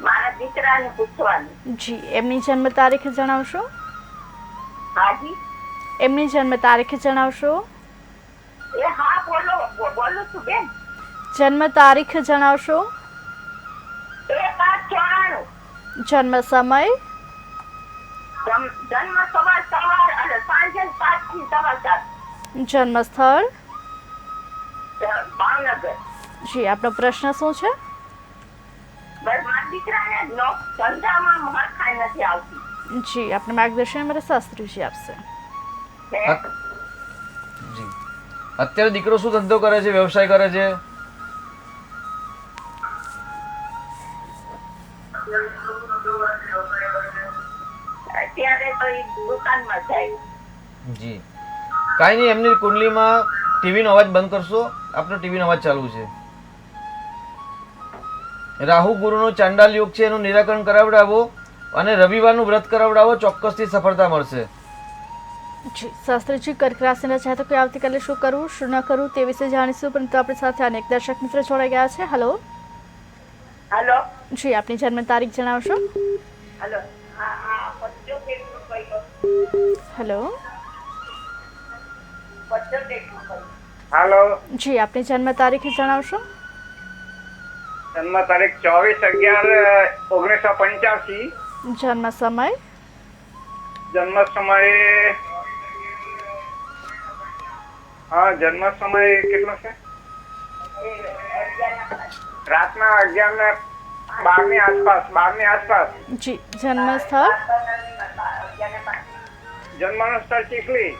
મારા દીકરાને પૂછવાનું. જી, એમની જન્મ તારીખ જણાવશો? હાજી. એમની જન્મ તારીખ જણાવશો? હા, બોલું છું બેન. જન્મ તારીખ જણાવશો? 1/8/94. જન્મ સમય? જન્મ સવાર અને સાંજે 7 થી 7:15. જન્મ સ્થળ? ભાવનગર. જી, આપનો પ્રશ્ન શું છે? બસ મારા દીકરાને ધંધામાં મરખાઈ નથી આવતી. જી, આપને માર્ગદર્શન અમારા શાસ્ત્રીજી આપશે. જી, અત્યારે દીકરો શું ધંધો કરે છે, વ્યવસાય કરે છે? અત્યારે તો એ દુકાનમાં જાય. જી, કાંઈ નહીં, એમની કુંડલીમાં ટીવીનો અવાજ બંધ કરશો. આપનો ટીવીનો અવાજ ચાલુ છે. રાહુ ગુરુનો ચાંડાલ યોગ છે, એનું નિરાકરણ કરાવડાવો અને રવિવારનું વ્રત કરાવડાવો. ચોક્કસથી સફળતા મળશે. જી શાસ્ત્રીજી, કર્ક રાશિના જાતકોએ આવતીકાલે શું કરવું, શું ન કરવું તે વિશે જાણીશું, પરંતુ આપણી સાથે અનેક દર્શક મિત્ર જોડાઈ ગયા છે. હેલો હાલો. જી, આપની જન્મ તારીખ જણાવશો? હાલો. હેલો હાલો. જી, આપની જન્મ તારીખ જણાવશો? જન્મ તારીખ 24/11/1985. જન્મ સમય? જન્મ સમય જન્મ સમય કેટલો છે? રાતના 11:45. 12 ની આસપાસ. જી જન્મ સ્થળ જન્મનું સ્થળ ચીખલી.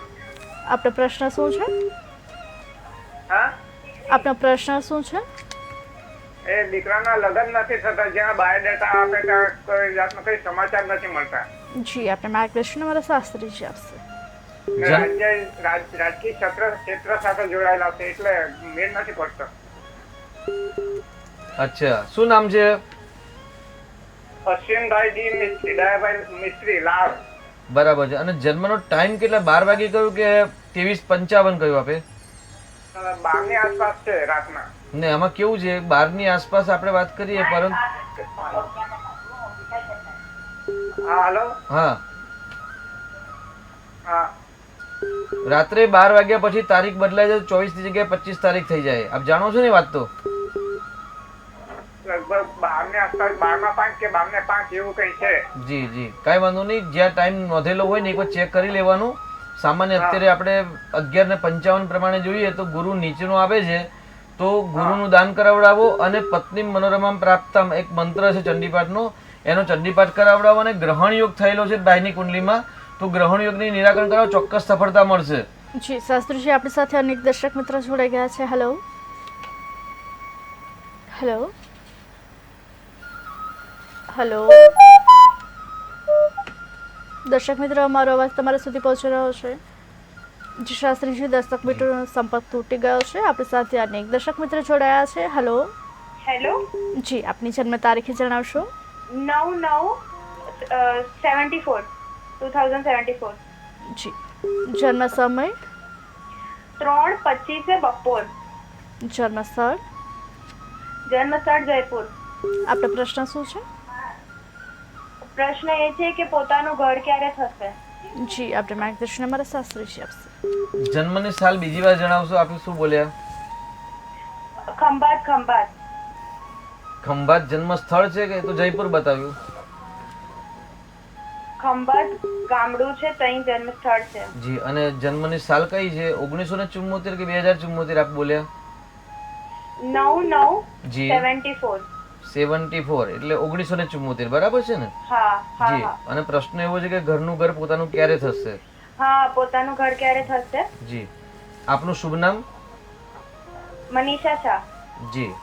આપનો પ્રશ્ન શું છે? હા, આપનો પ્રશ્ન શું છે? એ દીકરાના લગ્ન નથી થતા, જ્યાં બાયોડેટા આપે ત્યાં કોઈ જાતનો કઈ સમાચાર નથી મળતા. જી આપને માર્ગદર્શન અમારા શાસ્ત્રીજી આપશે. રાજકીય ક્ષેત્ર સાથે જોડાયેલા છે એટલે મેળ નથી પડતો. અચ્છા, શું નામ છે? અશ્વિનભાઈ ડી મિસ્ત્રી, દયાભાઈ મિસ્ત્રી, લાવ. બરાબર છે. અને જન્મનો ટાઈમ કેટલા? 12 વાગે કહ્યું કે 23:55 કહ્યું આપે? 12 ની આસપાસ છે રાતના. ને આમાં કેવું છે, 12 ની આસપાસ આપણે વાત કરીએ, પરંતુ હા, હલો. હા, હા, રાત્રે 12 વાગ્યા પછી તારીખ બદલાય જાય, 24 ની જગ્યાએ 25 તારીખ થઈ જાય. આપ જાણો છો ને વાત? તો લગભગ 12 ની આસપાસ, 12:05 કે 12:05 એવું કઈ છે. જી જી, કાંઈ વાંધો નહીં. જ્યાં ટાઈમ નોંધેલો હોય ને એકવાર ચેક કરી લેવાનું. સામાન્ય અત્યારે આપણે 11:55 પ્રમાણે જોઈએ તો ગુરુ નીચેનો આવે છે, તો ગુરુનું દાન કરાવડાવો અને પત્ની મનોરમા પ્રાપ્તમ એક મંત્ર છે ચંડીપાઠનો, એનો ચંડીપાઠ કરાવડાવો. અને ગ્રહણ યોગ થયેલો છે ભાઈની કુંડલીમાં, તો ગ્રહણ યોગની નિરાકરણ કરાવો, ચોક્કસ સફળતા મળશે. જી શાસ્ત્રીજી આપણી સાથે અનેક દર્શક મિત્રો જોડાઈ ગયા છે. હેલો હેલો હેલો દર્શક મિત્રો, અમારો અવાજ તમારા સુધી પહોંચી રહ્યો છે? જી શાસ્ત્રીજી, દર્શક મિત્રોનો સંપર્ક તૂટી ગયો છે. આપણી સાથે અનેક દર્શક મિત્રો જોડાયા છે. હેલો હેલો, જી આપની જન્મ તારીખે જણાવશો? 9/9/74 2074. જી જન્મ સમય? 3:25 બપોર. જન્મ સ્થળ? જન્મ સ્થળ જયપુર. આપનો પ્રશ્ન શું છે? પ્રશ્ન એ છે કે પોતાનું ઘર ક્યારે થશે? જી આપણે માર્ગદર્શન અમારા શાસ્ત્રીજી આપશે. જન્મની સાલ બીજી વાર જણાવશો? આપણે શું બોલ્યા? ખંભાત. ખંભાત. ખંભાત જન્મ સ્થળ છે કે તો જયપુર બતાવ્યું? ખંભાત ગામડું છે, ત્યાં જન્મ સ્થળ છે. જી. અને જન્મની સાલ કઈ છે? 1974 કે 2074 આપ બોલ્યા? 9/9/74. 74 એટલે 1974, બરાબર છે ને? હા હા જી. હા અને પ્રશ્ન એવો છે કે ઘરનું ઘર પોતાનું ક્યારે થશે? હા, પોતાનું ઘર ક્યારે થશે? જી. આપનું શુભ નામ? મનીષા શાહ. જી.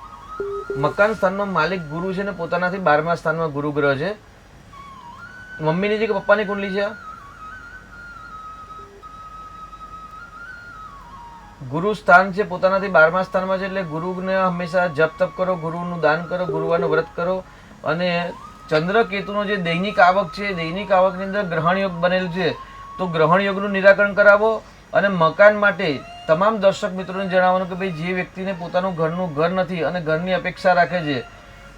મકાન સ્થાનનો માલિક ગુરુ છે ને પોતાનાથી 12મા સ્થાનમાં ગુરુ ગ્રહ છે. મમ્મીની છે કે પપ્પાની કુંડલી છે? ગુરુ સ્થાન છે પોતાનાથી 12મા સ્થાનમાં છે, એટલે ગુરુને હંમેશા જપ તપ કરો, ગુરુનું દાન કરો, ગુરુવારનું વ્રત કરો. અને ચંદ્ર કેતુનો જે દૈનિક આવક છે, દૈનિક આવકની અંદર ગ્રહણ યોગ બનેલું છે, તો ગ્રહણ યોગનું નિરાકરણ કરાવો. અને મકાન માટે તમામ દર્શક મિત્રોને જણાવવાનું કે ભાઈ જે વ્યક્તિને પોતાનું ઘરનું ઘર નથી અને ઘરની અપેક્ષા રાખે છે,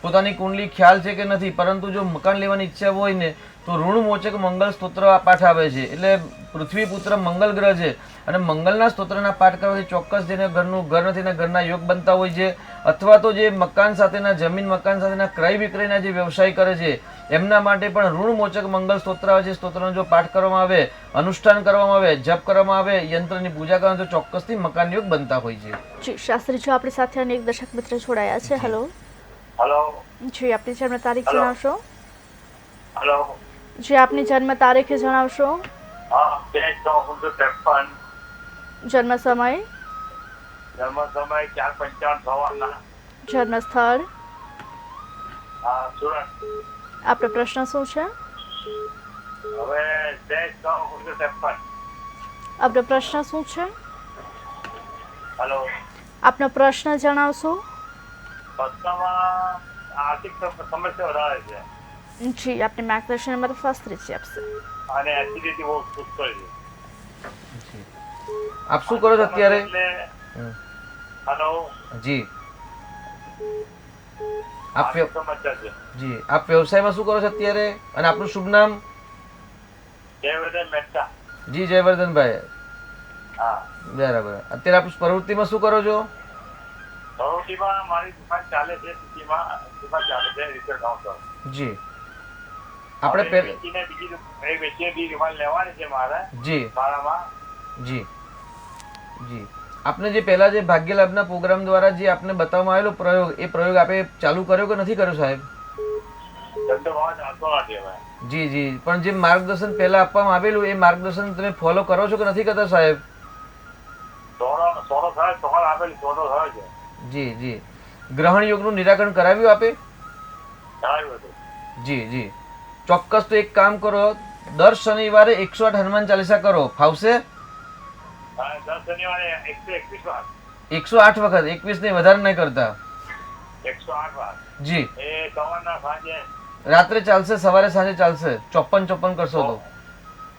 પોતાની કુંડલી ખ્યાલ છે કે નથી, પરંતુ જો મકાન લેવાની ઈચ્છા હોય ને તો ઋણ મોચક મંગળ સ્તોત્ર પાઠ આવે છે. એટલે પૃથ્વી પુત્ર મંગલ ગ્રહ છે અને મંગલના સ્તોત્રના પાઠ કરવાથી ચોક્કસ જેને ઘરનું ઘર નથી ને ઘરના યોગ બનતા હોય છે, અથવા તો જે મકાન સાથેના જમીન મકાન સાથેના ક્રય વિક્રયના જે વ્યવસાય કરે છે એમના માટે પણ ઋણ મોચક મંગલ સ્તોત્ર આવે છે. સ્તોત્રનો જો પાઠ કરવામાં આવે, અનુષ્ઠાન કરવામાં આવે, જપ કરવામાં આવે, યંત્રની પૂજા કરવામાં તો ચોક્કસથી મકાન યોગ બનતા હોય છે. જી શાસ્ત્રીજી આપણી સાથે અનેક દર્શક મિત્રો જોડાયા છે. Hello hello. જી આપની જન્મ તારીખ જણાવશો? હેલો. જી આપની જન્મ તારીખે જણાવશો? હા, 1953. જન્મ સમય? જન્મ સમય 4:55 સવારના. જન્મ સ્થળ? સુરત. આપનો પ્રશ્ન શું છે? હવે 1953. આપનો પ્રશ્ન શું છે? હેલો. આપનો પ્રશ્ન જણાવશો? રસ્તામાં આર્થિક સમસ્યા વધારે છે જી આપને માર્ગદર્શન અમારા શાસ્ત્રીજી આપશે. અને એસિડિટી બહુ પુષ્કળ છે. આપ શું કરો છો અત્યારે? હેલો. જી. આપ સમસ્યા છે. જી આપ વ્યવસાયમાં શું કરો છો અત્યારે? અને આપનું શુભ નામ? જયવર્ધન મહેતા. જી જયવર્ધનભાઈ. હા. બરાબર. અત્યારે આપ પ્રવૃત્તિમાં શું કરો છો? પ્રવૃત્તિમાં મારી દુકાન ચાલે છે, સિટીમાં દુકાન ચાલે છે, રિટેલ કાઉન્ટર. જી. આપણે વેચીને બીજી દુકાન લેવાની છે મારે. જી ભાડામાં. જી જી. આપને જે પહેલા જે ભાગ્ય લાભના પ્રોગ્રામ દ્વારા જે આપને બતાવવામાં આવેલો પ્રયોગ, એ પ્રયોગ આપે ચાલુ કર્યો કે નથી કર્યો સાહેબ? ધંધોવાદ અસોળા કહેવાય. જી જી, પણ જે માર્ગદર્શન પહેલા આપવામાં આવેલું એ માર્ગદર્શન તમે ફોલો કરો છો કે નથી કરતા સાહેબ? સોનો થાય સોળ આપેલી સોનો થાય છે. જી જી, ગ્રહણ યોગનું નિરાકરણ કરાવ્યું આપે? કરાવ્યું હતું. જી જી, ચોક્કસ. તો એક કામ કરો, દર શનિવારે 108 હનુમાન ચાલીસા કરો. ફાવશે? 10 શનિવારે 121 વાર. 108 વખત, 21 ને વધારે નહીં કરતા. 108 વાર. જી, એ સવારના સાંજે રાત્રે ચાલશે, સવારે સાંજે ચાલશે. 54 કરશો તો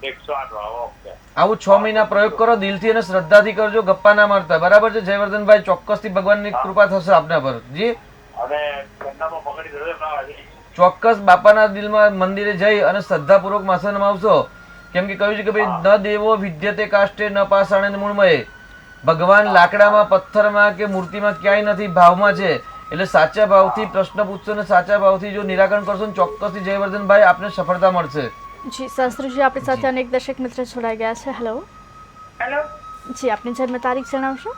108 વાર. ઓકે. આવું 6 મહિના પ્રયોગ કરો, દિલથી અને શ્રદ્ધાથી કરજો, ગપ્પા ના મારતા. બરાબર છે જયવર્ધનભાઈ? ચોક્કસથી ભગવાનની કૃપા થશે આપના પર. જી, અને ધંધામાં પકડી ધરે ના આવે. ચોક્કસ બાપાના દિલમાં મંદિરે જઈ અને શ્રદ્ધાપૂર્વક માસન નમાવશો. કેમ કે કહ્યું છે કે ભાઈ ન દેવો વિદ્યતે કાષ્ટે ન પાષાણે મૂળમયે. ભગવાન લાકડામાં, પથ્થરમાં કે મૂર્તિમાં ક્યાંય નથી, ભાવમાં છે. એટલે સાચા ભાવથી પ્રશ્ન પૂછશો ને સાચા ભાવથી જો નિરાકરણ કરશો ને ચોક્કસથી જયવર્ધનભાઈ આપને સફળતા મળશે. જી શાસ્ત્રીજી, આપણી સાથે અનેક દર્શક મિત્ર જોડાઈ ગયા છે. Hello hello. જી, આપની જન્મ તારીખ જણાવશો?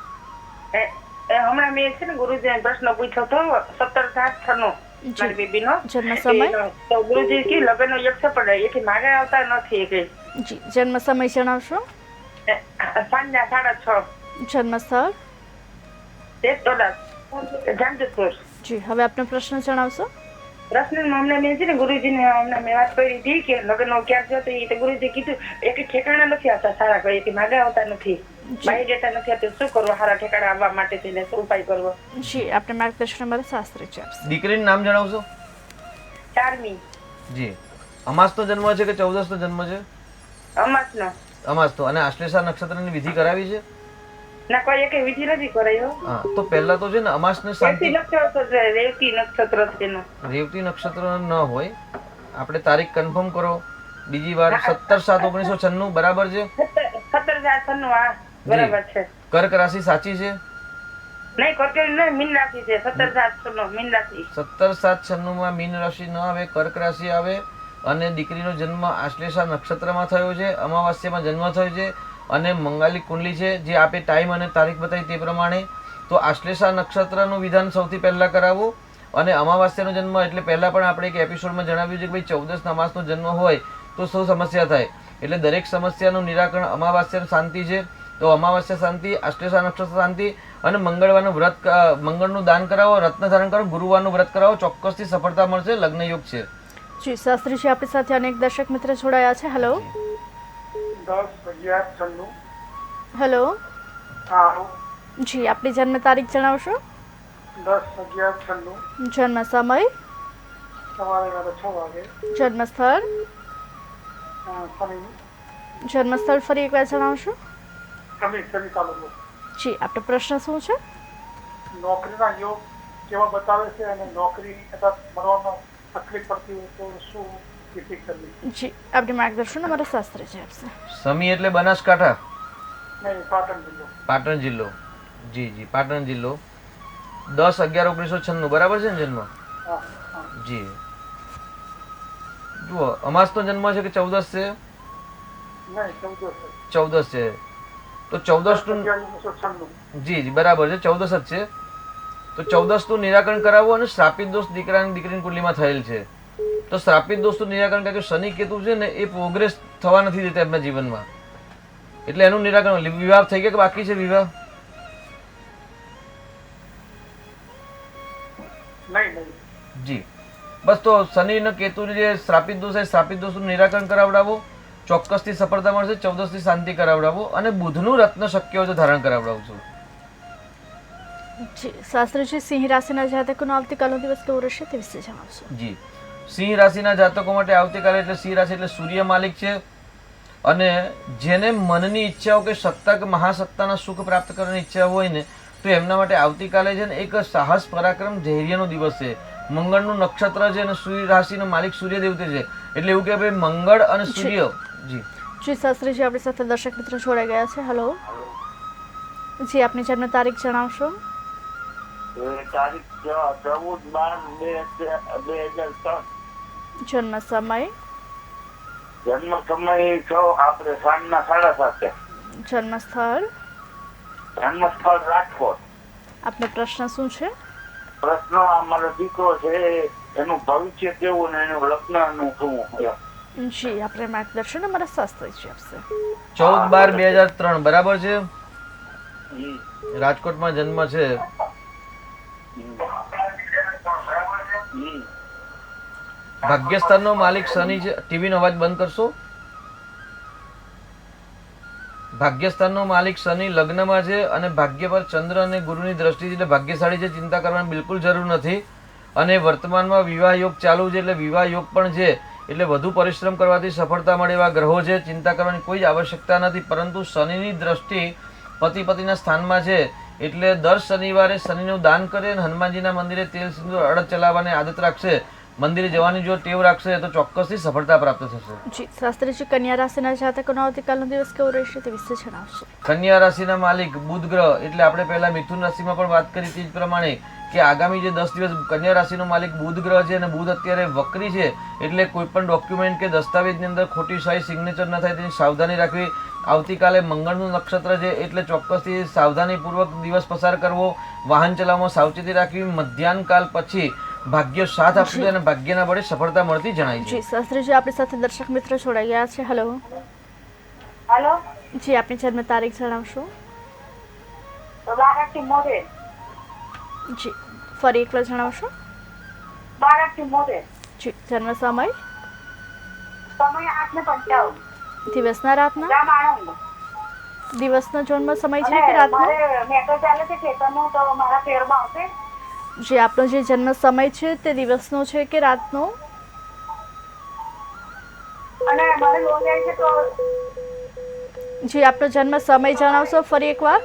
હમણાં મેં છે ને ગુરુજીને પ્રશ્ન પૂછ્યો હતો 17/7/96 મારી બેબીનો જન્મ સમય? તો ગુરુજી કે લગ્નનો યોગ છે પણ એથી માગે આવતા નથી કે. જી, જન્મ સમય જણાવશો? સાંજના 6:30. જન્મ સ્થળ? જામજોધપુર. જી, હવે આપનો પ્રશ્ન જણાવશો? પ્રશ્ન હમણાં મેં છે ને ગુરુજીને હમણાં મેં વાત કરી હતી કે લગ્નનો ક્યાં થયો તો એ ગુરુજી કીધું એક ઠેકાણા નથી આવતા સારા, કઈ એથી માગે આવતા નથી, બાયોડેટા નથી આવતું. શું કરવું સારા ઠેકાણા આવવા માટે થઈને? શું ઉપાય કરવો? જી, આપણે માર્ગદર્શન અમારા શાસ્ત્રીજી આપશે. દીકરીનું નામ જણાવશો? 4મી. જી, અમાસનો જન્મ છે કે 14નો જન્મ છે? અમાસનો. અમાસનો. અને આશ્લેષા નક્ષત્રની વિધિ કરાવી છે? ના, કોઈ એક વિધિ નથી કરાયો. હા, તો પહેલા તો છે ને અમાસને શાંતિ. રેવતી નક્ષત્ર તેનો. રેવતી નક્ષત્ર ન હોય. આપણે તારીખ કન્ફર્મ કરો બીજી વાર. 17/7/1996 બરાબર છે? 17/7/96 બરાબર છે. કર્ક રાશિ સાચી છે? નહીં, કર્ક નહીં, મીન રાશિ છે. 17/7/96 મીન રાશિ. 17/7/96 માં મીન રાશિ ન આવે, કર્ક રાશિ આવે. અને દીકરીનો જન્મ આશ્લેષા નક્ષત્રમાં થયો છે, અમાવાસ્યામાં જન્મ થયો છે અને મંગાલી કુંડલી છે જે આપે ટાઈમ અને તારીખ બતાવી તે પ્રમાણે. તો આશ્લેષા નક્ષત્રનું વિધાન સૌથી પહેલા કરાવવું. અને અમાવાસ્યાનો જન્મ એટલે પહેલા પણ આપણે એક એપિસોડમાં જણાવ્યું છે કે ભાઈ 14 અમાસનો જન્મ હોય તો શું સમસ્યા થાય. એટલે દરેક સમસ્યાનું નિરાકરણ અમાવાસ્યા શાંતિ છે તો અમાવાસ્યા શાંતિ, આશ્લેષા નક્ષત્ર શાંતિ અને મંગળવારનું વ્રત, મંગળનું દાન કરાવો, રત્ન ધારણ કરો, ગુરુવારનું વ્રત કરાવો, ચોક્કસથી સફળતા મળશે. લગ્ન યોગ છે. જી શાસ્ત્રીજી, આપણી સાથે અનેક દર્શક મિત્ર જોડાયા છે. હેલો 10/11/96. હેલો. હા. જી, આપની જન્મ તારીખ જણાવશો? 10/11/96. જન્મ સમય? સવારે 6 વાગે. જન્મ સ્થળ? શનિ. જન્મ સ્થળ ફરી એકવાર જણાવશો? શનિ તાલુકો. જી, આપનો પ્રશ્ન શું છે? નોકરીના યોગ કેવા બતાવે છે અને નોકરી કદાચ મળવામાં તકલીફ પડતી હોય તો શું વિધિ કરવી? જી, આપણી માર્ગદર્શન અમારા શાસ્ત્રીજી આપશે. સમી એટલે બનાસકાંઠા? નહીં, પાટણ જિલ્લો. પાટણ જિલ્લો. જી જી, પાટણ જિલ્લો. 10/11/1996 બરાબર છે ને જન્મ? હા. જી. જુઓ, અમાસનો જન્મ છે કે 14 છે? નહીં, 14. 14 છે. તો 14 નું 1996. જી જી બરાબર છે, 14 જ છે. તો 14 નું નિરાકરણ કરાવવું. અને શ્રાપિત દોષ દીકરીની કુંડલીમાં થયેલ છે તો શ્રાપિત દોષનું નિરાકરણ, કારણ કે શનિ કેતુ છે ને એ પ્રોગ્રેસ થવા નથી દેતા એમના જીવનમાં. એટલે એનું નિરાકરણ. વિવાહ થઈ ગયા કે બાકી છે વિવાહ? નહીં. જી, બસ તો શનિ અને કેતુ જે શ્રાપિત દોષ છે, શ્રાપિત દોષનું નિરાકરણ કરાવડાવો, ચોક્કસથી સફળતા મળશે. 14 થી શાંતિ કરાવડાવો અને બુધનું રત્ન શક્ય હોય તો ધારણ કરાવડાવજો. જી શાસ્ત્રીજી, સિંહ રાશિના જાતકોનો આવતીકાલનો દિવસ કેવો રહેશે તે વિશે જણાવશો? જી, સિંહ રાશિના જાતકો માટે આવતીકાલે, એટલે સિંહ રાશિ એટલે સૂર્ય માલિક છે અને જેને મનની ઈચ્છાઓ કે સત્તા કે મહાસત્તાના સુખ પ્રાપ્ત કરવાની ઈચ્છા હોય ને તો એમના માટે આવતીકાલે છે ને એક સાહસ, પરાક્રમ, ધૈર્યનો દિવસ છે. મંગળનું નક્ષત્ર છે અને સૂર્ય રાશિનો માલિક સૂર્ય દેવતે છે. એટલે એવું કે ભાઈ મંગળ અને સૂર્ય. જી જી શાસ્ત્રીજી, આપણી સાથે દર્શક મિત્રો જોડાઈ ગયા છે. હેલો. જી, આપની જન્મ તારીખ જણાવશો? તારીખ 14/12/2003. જન્મ સમય? જન્મ સમય આપણે સાંજના 7:30. જન્મ સ્થળ? જન્મ સ્થળ રાજકોટ. આપનો પ્રશ્ન શું છે? પ્રશ્ન, અમારો દીકરો છે એનું ભવિષ્ય કેવું અને એનું લગ્નનું શું? જી આપણે માર્ગદર્શન અમારા શાસ્ત્રીજી આપશે. 14/12/2003 બરાબર છે. હમ. રાજકોટમાં જન્મ છે. હમ. ભાગ્યસ્થાનનો માલિક શનિ છે. ટીવીનો અવાજ બંધ કરશો. ભાગ્યસ્થાનનો માલિક શનિ લગ્નમાં છે અને ભાગ્ય પર ચંદ્ર અને ગુરુની દ્રષ્ટિ એટલે ભાગ્યશાળી છે. ચિંતા કરવાની બિલકુલ જરૂર નથી. અને વર્તમાનમાં વિવાહ યોગ ચાલુ છે એટલે વિવાહ યોગ પણ છે. એટલે વધુ પરિશ્રમ કરવાથી સફળતા મળે એવા ગ્રહો છે. ચિંતા કરવાની કોઈ જ આવશ્યકતા નથી. પરંતુ શનિની દ્રષ્ટિ પતિ પતિના સ્થાનમાં છે એટલે દર શનિવારે શનિનું દાન કરે અને હનુમાનજીના મંદિરે તેલ સિંદૂર અડદ ચલાવવાની આદત રાખશે, મંદિરે જવાની જો ટેવ રાખશે તો ચોક્કસથી સફળતા પ્રાપ્ત થશે. જી શાસ્ત્રીજી કન્યા રાશિના જાતકોનો આવતીકાલનો દિવસ કેવો રહેશે તે વિશે જણાવશો. કન્યા રાશિના માલિક બુધ ગ્રહ એટલે આપણે પહેલા મિથુન રાશિમાં પણ વાત કરી તે જ પ્રમાણે કે આગામી જે 10 દિવસ કન્યા રાશિનો માલિક બુધ ગ્રહ છે અને બુધ અત્યારે વક્રી છે એટલે કોઈ પણ ડોક્યુમેન્ટ કે દસ્તાવેજની અંદર ખોટી સહી સિગ્નેચર ન થાય તેની સાવધાની રાખવી. આવતીકાલે મંગળનું નક્ષત્ર છે એટલે ચોક્કસથી સાવધાનીપૂર્વક દિવસ પસાર કરવો. વાહન ચલાવવામાં સાવચેતી રાખવી. મધ્યાહન કાલ પછી ભાગ્ય સાથ આપશે અને ભાગ્યના બળે સફળતા મળતી જણાય છે. જી શાસ્ત્રીજી આપણી સાથે દર્શક મિત્રો જોડાઈ ગયા છે. હેલો. હાલો, જી આપની જન્મ તારીખ જણાવશો. તો 12 મોડે જી ફરી એકવાર જણાવશો. 12 મોડે જી જન્મ સમય સમય 8:55 દિવસના રાતના ગામ આણંદ. દિવસનો જન્મ સમય છે અને કે રાતનો. મારે મેટર ચાલે છે ખેતરનું તો મારા ફેરમાં આવશે. જે આપનો જે જન્મ સમય છે તે દિવસનો છે કે રાતનો. અને મારે લોન જાય છે તો જી આપનો જન્મ સમય જણાવશો ફરી એકવાર.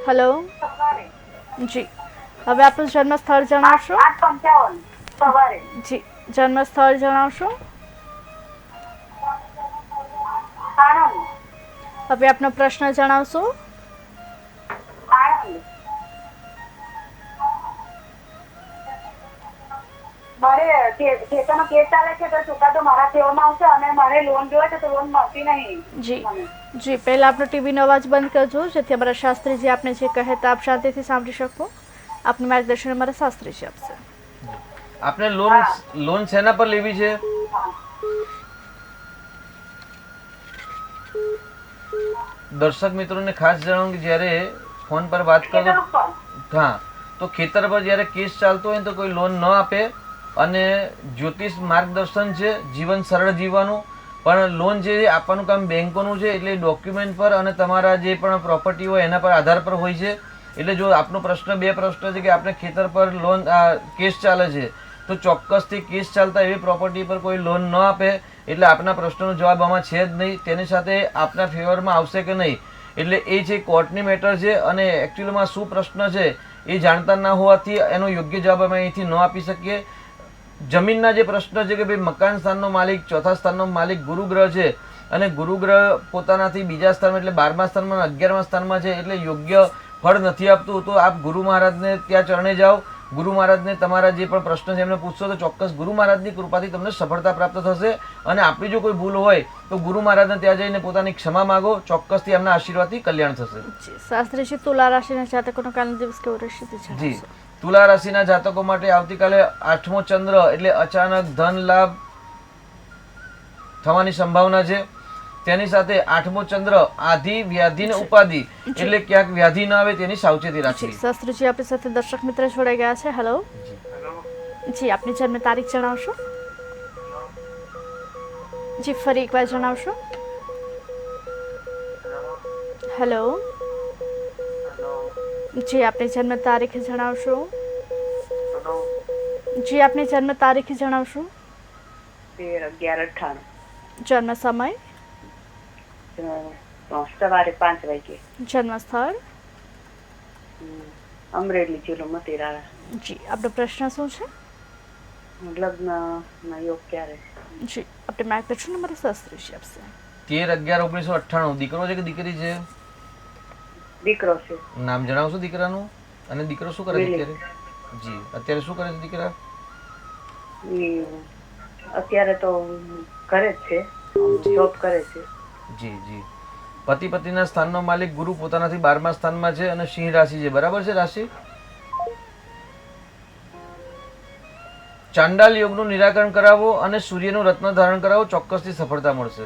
હેલો. સવારે જી હવે આપનું જન્મ સ્થળ જણાવશો. 8:55 સવારે. જી જન્મ સ્થળ જણાવશો. આણંદ. હવે આપનો પ્રશ્ન જણાવશો. આણંદ. મારે ખેતરનો કેસ ચાલે છે તો ચુકાદો મારા ફેવરમાં આવશે અને મારે લોન જોઈએ છે તો લોન મળતી નહીં જી મને. જી પહેલા આપનો ટીવીનો અવાજ બંધ કરજો જેથી અમારા શાસ્ત્રીજી આપને જે કહે તે આપ શાંતિથી સાંભળી શકો. આપનું માર્ગદર્શન અમારા શાસ્ત્રીજી આપશે. આપણે લોન શેના પર લેવી છે? દર્શક મિત્રોને ખાસ જણાવું કે જ્યારે ફોન પર વાત કરો ખેતર ઉપર. હા તો ખેતર પર જ્યારે કેસ ચાલતો હોય ને તો કોઈ લોન ન આપે. અને જ્યોતિષ માર્ગદર્શન છે જીવન સરળ જીવવાનું, પણ લોન જે આપવાનું કામ બેંકોનું છે એટલે ડોક્યુમેન્ટ પર અને તમારા જે પણ પ્રોપર્ટી હોય એના પર આધાર પર હોય છે. એટલે જો આપનો પ્રશ્ન બે પ્રશ્ન છે કે આપણે ખેતર પર લોન કેસ ચાલે છે તો ચોક્કસથી કેસ ચાલતા એવી પ્રોપર્ટી પર કોઈ લોન ન આપે. એટલે આપના પ્રશ્નનો જવાબ આમાં છે જ નહીં. તેની સાથે આપના ફેવરમાં આવશે કે નહીં એટલે એ છે કોર્ટની મેટર છે. અને એકચ્યુઅલમાં શું પ્રશ્ન છે એ જાણતા ના હોવાથી એનો યોગ્ય જવાબ અમે અહીંથી ન આપી શકીએ. જમીનના જે પ્રશ્ન છે કે ભાઈ મકાન સ્થાનનો માલિક ચોથા સ્થાનનો માલિક ગુરુ ગ્રહ છે અને ગુરુ ગ્રહ પોતાનાથી બીજા સ્થાનમાં એટલે 12મા સ્થાનમાં અને 11મા સ્થાનમાં છે એટલે યોગ્ય ફળ નથી આપતું. તો આપ ગુરુ મહારાજને ત્યાં ચરણે જાઓ. ગુરુ મહારાજને તમારા જે પણ પ્રશ્ન છે એમને પૂછશો તો ચોક્કસ ગુરુ મહારાજની કૃપાથી તમને સફળતા પ્રાપ્ત થશે. અને આપણી જો કોઈ ભૂલ હોય તો ગુરુ મહારાજને ત્યાં જઈને પોતાની ક્ષમા માંગો. ચોક્કસથી એમના આશીર્વાદથી કલ્યાણ થશે. જી શાસ્ત્રીજી તુલા રાશિના જાતકોનો કાલનો દિવસ કેવો રહેશે તે જી જણાવશો. તુલા રાશિના જાતકો માટે આવતીકાલે 8મો ચંદ્ર એટલે અચાનક ધન લાભ થવાની સંભાવના છે. તેની સાથે 8મો ચંદ્ર આધિ વ્યાધિ ને ઉપાધિ એટલે ક્યાંક વ્યાધિ ન આવે તેની સાવચેતી જી રાખવી. શાસ્ત્રીજી આપણી સાથે દર્શક મિત્ર જોડાઈ ગયા છે. હેલો. જી આપની જન્મ તારીખ જણાવશો. જી ફરી એકવાર જણાવશો. હેલો. જી આપની જન્મ તારીખ જણાવશો. જી આપની જન્મ તારીખ જણાવશો. 13/11/98. જન્મ સમય. સવારે 5 વાગે. જન્મ સ્થળ. અમરેલી જિલ્લો મતીરાળા. જી આપનો પ્રશ્ન શું છે. લગ્નના યોગ ક્યારે? જી આપણે માર્ગદર્શન અમારા શાસ્ત્રીજી આપશે. 13/11/1998 દીકરો છે કે દીકરી છે? દીકરો છે. નામ જણાવશો દીકરાનું? અને દીકરો શું કરે છે અત્યારે? જી અત્યારે શું કરે છે દીકરા? અત્યારે તો ઘરે જ છે, જોબ કરે છે. જી જી પતિ પત્નીના સ્થાનનો માલિક ગુરુ પોતાનાથી 12મા સ્થાનમાં છે અને સિંહ રાશિ છે. બરાબર છે રાશિ? ચાંડાલ યોગનું નિરાકરણ કરાવો અને સૂર્યનું રત્ન ધારણ કરાવો, ચોક્કસથી સફળતા મળશે.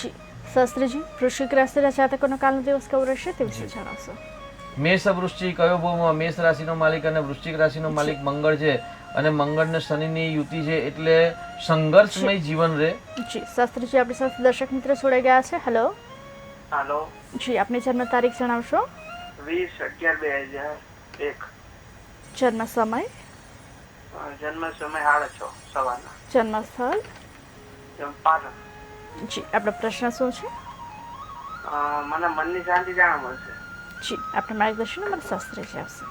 જી શાસ્ત્રીજી, વૃશ્ચિક રાશિના જાતકોનો કાલનો દિવસ કેવો રહેશે તે વિશે જણાવશો. મેષ વૃશ્ચિક કયો ભાવમાં? મેષ રાશિનો માલિક અને વૃશ્ચિક રાશિનો માલિક મંગળ છે અને મંગળ ને શનિની યુતિ છે એટલે સંઘર્ષમય જીવન રહે. જી શાસ્ત્રીજી, આપણી સાથે દર્શક મિત્ર જોડાઈ ગયા છે. હેલો. હાલો, જી આપની જન્મ તારીખ જણાવશો. 20/11/2001. જન્મ સમય, જન્મ સમય 6:30 સવારના. જન્મ સ્થળ. પાટણ. જી આપણો પ્રશ્ન શું છે? મને મનની શાંતિ જાણવા મળશે. જી આપણે માર્ગદર્શન અમારા શાસ્ત્રીજી આપશે.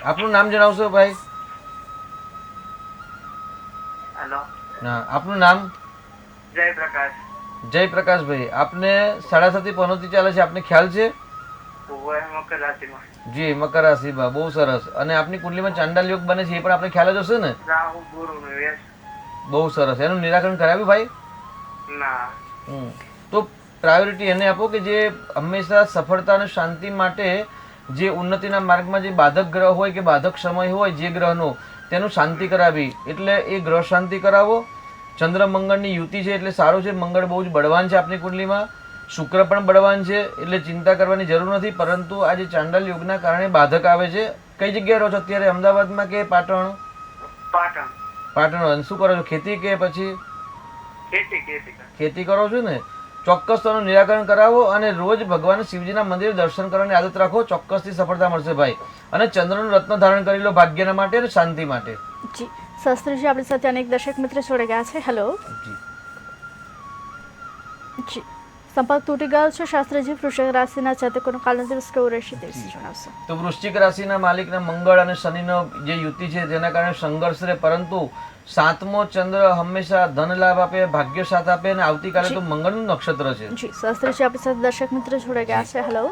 આપનું નામ જણાવશો ભાઈ? હાલો, હા, આપનું નામ? જયપ્રકાશ. જયપ્રકાશભાઈ, આપને 7:30 પનોતી ચાલે છે, આપને ખ્યાલ છે? હું મકર રાશિમાં. જી, મકર રાશિમાં. બહુ સરસ. અને આપની કુંડલીમાં ચાંડાલ યોગ બને છે એ પણ આપણે ખ્યાલ જ હશે ને? રાહુ ગુરુ વ્યસ. બહુ સરસ. એનું નિરાકરણ કરાવ્યું ભાઈ? ના. તો પ્રાયોરિટી એને આપો કે જે હંમેશા સફળતા અને શાંતિ માટે જે ઉન્નતિના માર્ગમાં જે બાધક ગ્રહ હોય કે બાધક સમય હોય જે ગ્રહનો, તેનું શાંતિ કરાવી. એટલે એ ગ્રહ શાંતિ કરાવો. ચંદ્ર મંગળની યુતિ છે એટલે સારું છે. મંગળ બહુ જ બળવાન છે આપની કુંડલીમાં. શુક્ર પણ બળવાન છે એટલે ચિંતા કરવાની જરૂર નથી. પરંતુ આ જે ચાંડાલ યોગના કારણે બાધક આવે છે. કઈ જગ્યાએ રહો છો અત્યારે? અમદાવાદમાં કે પાટણ? પાટણ. પાટણ. શું કરો છો? ખેતી કે પછી? ખેતી કરો છો ને? ચોક્કસ તેનું નિરાકરણ કરાવો અને રોજ ભગવાન શિવજીના મંદિરે દર્શન કરવાની આદત રાખો. ચોક્કસથી સફળતા મળશે ભાઈ. અને ચંદ્રનું રત્ન ધારણ કરી લો ભાગ્યના માટે અને શાંતિ માટે. જી શાસ્ત્રીજી, આપણી સાથે અનેક દર્શક મિત્ર જોડાઈ ગયા છે. હેલો. જી જી સંપર્ક તૂટી ગયો છે. શાસ્ત્રીજી, વૃશ્ચિક રાશિના જાતકોનો કાલનો દિવસ કેવો રહેશે તે વિશે જણાવશો. તો વૃશ્ચિક રાશિના માલિકના મંગળ અને શનિનો જે યુતિ છે તેના કારણે સંઘર્ષ રહે, પરંતુ 7મો ચંદ્ર હંમેશા ધન લાભ આપે, ભાગ્ય સાથ આપે અને આવતીકાલે તો મંગળનું નક્ષત્ર છે. જી શાસ્ત્રીજી, આપણી સાથે દર્શક મિત્ર જોડાઈ ગયા છે. હેલો.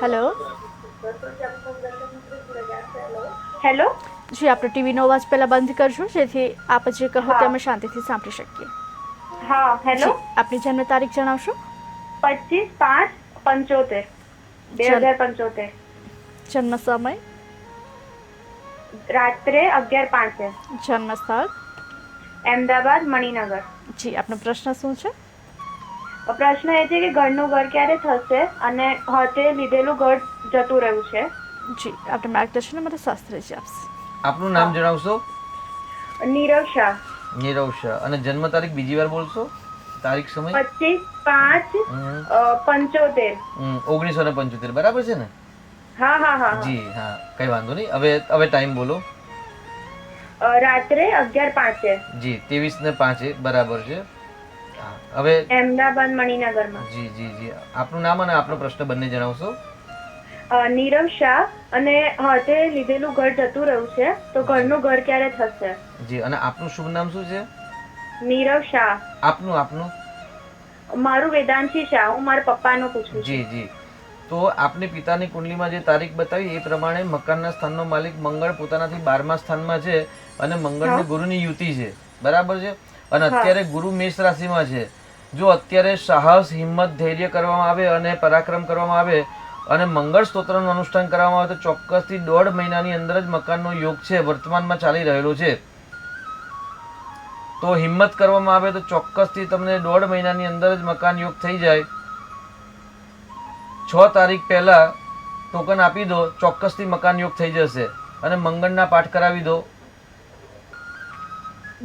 હેલો. હેલો. જી આપણે ટીવીનો અવાજ પહેલા બંધ કરજો જેથી આપ જે કહો તે અમે શાંતિથી સાંભળી શકીએ. હા હેલો. આપની જન્મ તારીખ જણાવશો. 25/5/75 2075. જન્મ સમય, રાત્રે 11:05. જન્મ સ્થળ. અમદાવાદ મણિનગર. જી આપનો પ્રશ્ન શું છે? પ્રશ્ન એ છે કે ઘરનું ઘર ક્યારે થશે અને હાથે લીધેલું ઘર જતું રહ્યું છે. જી આપણે માર્ગદર્શન અમારા શાસ્ત્રીજી આપશે. આપનું નામ જણાવશો? નીરવ શાહ. નીરવ શાહ. અને જન્મ તારીખ બીજી વાર બોલશો? તારીખ સમય? 25/5/75. 1975. બરાબર છે ને? હા હા હા. જી હા, કઈ વાંધો નહીં. હવે ટાઈમ બોલો. રાત્રે 11:05. જી 23:05. બરાબર છે. હા, હવે અમદાવાદ મણિનગરમાં. જી જી જી આપનું નામ અને આપનો પ્રશ્ન બંને જણાવશો. નીરવ શાહ. અને હાથે લીધેલું ઘર જતું રહ્યું છે તો ઘરનું ઘર ક્યારે થશે? જી. અને આપનું શુભ નામ શું છે? નીરવ શાહ. આપનું? મારું વેદાંશી શાહ. હું મારા પપ્પાનું પૂછું છું. જી જી. તો આપની પિતાની કુંડલીમાં જે તારીખ બતાવી એ પ્રમાણે મકાનના સ્થાનનો માલિક મંગળ પોતાનાથી 12મા સ્થાનમાં છે અને મંગળની ગુરુની યુતિ છે. બરાબર છે? અને અત્યારે ગુરુ મેષ રાશિમાં છે. જો અત્યારે સાહસ, હિંમત, ધૈર્ય કરવામાં આવે અને પરાક્રમ કરવામાં આવે અને મંગળ સ્તોત્રનું અનુષ્ઠાન કરવામાં આવે તો ચોક્કસથી 1.5 મહિનાની અંદર જ મકાનનો યોગ છે વર્તમાનમાં ચાલી રહેલો છે. તો હિંમત કરવામાં આવે તો ચોક્કસથી તમને 1.5 મહિનાની અંદર જ મકાન યોગ થઈ જાય. 6 તારીખ પહેલા ટોકન આપી દો, ચોક્કસથી મકાન યોગ થઈ જશે. અને મંગળના પાઠ કરાવી દો.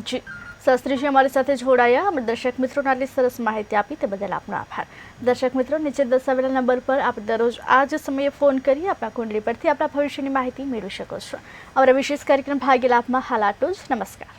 જી શાસ્ત્રીજી અમારી સાથે જોડાયા. અમે દર્શક મિત્રોને આટલી સરસ માહિતી આપી તે બદલ આપનો આભાર. દર્શક મિત્રો, નીચે દર્શાવેલા નંબર પર આપ દરરોજ આ જ સમયે ફોન કરી આપણા કુંડલી પરથી આપણા ભવિષ્યની માહિતી મેળવી શકો છો. અમારા વિશેષ કાર્યક્રમ ભાગ્ય લાભમાં હાલ આટલું જ. નમસ્કાર.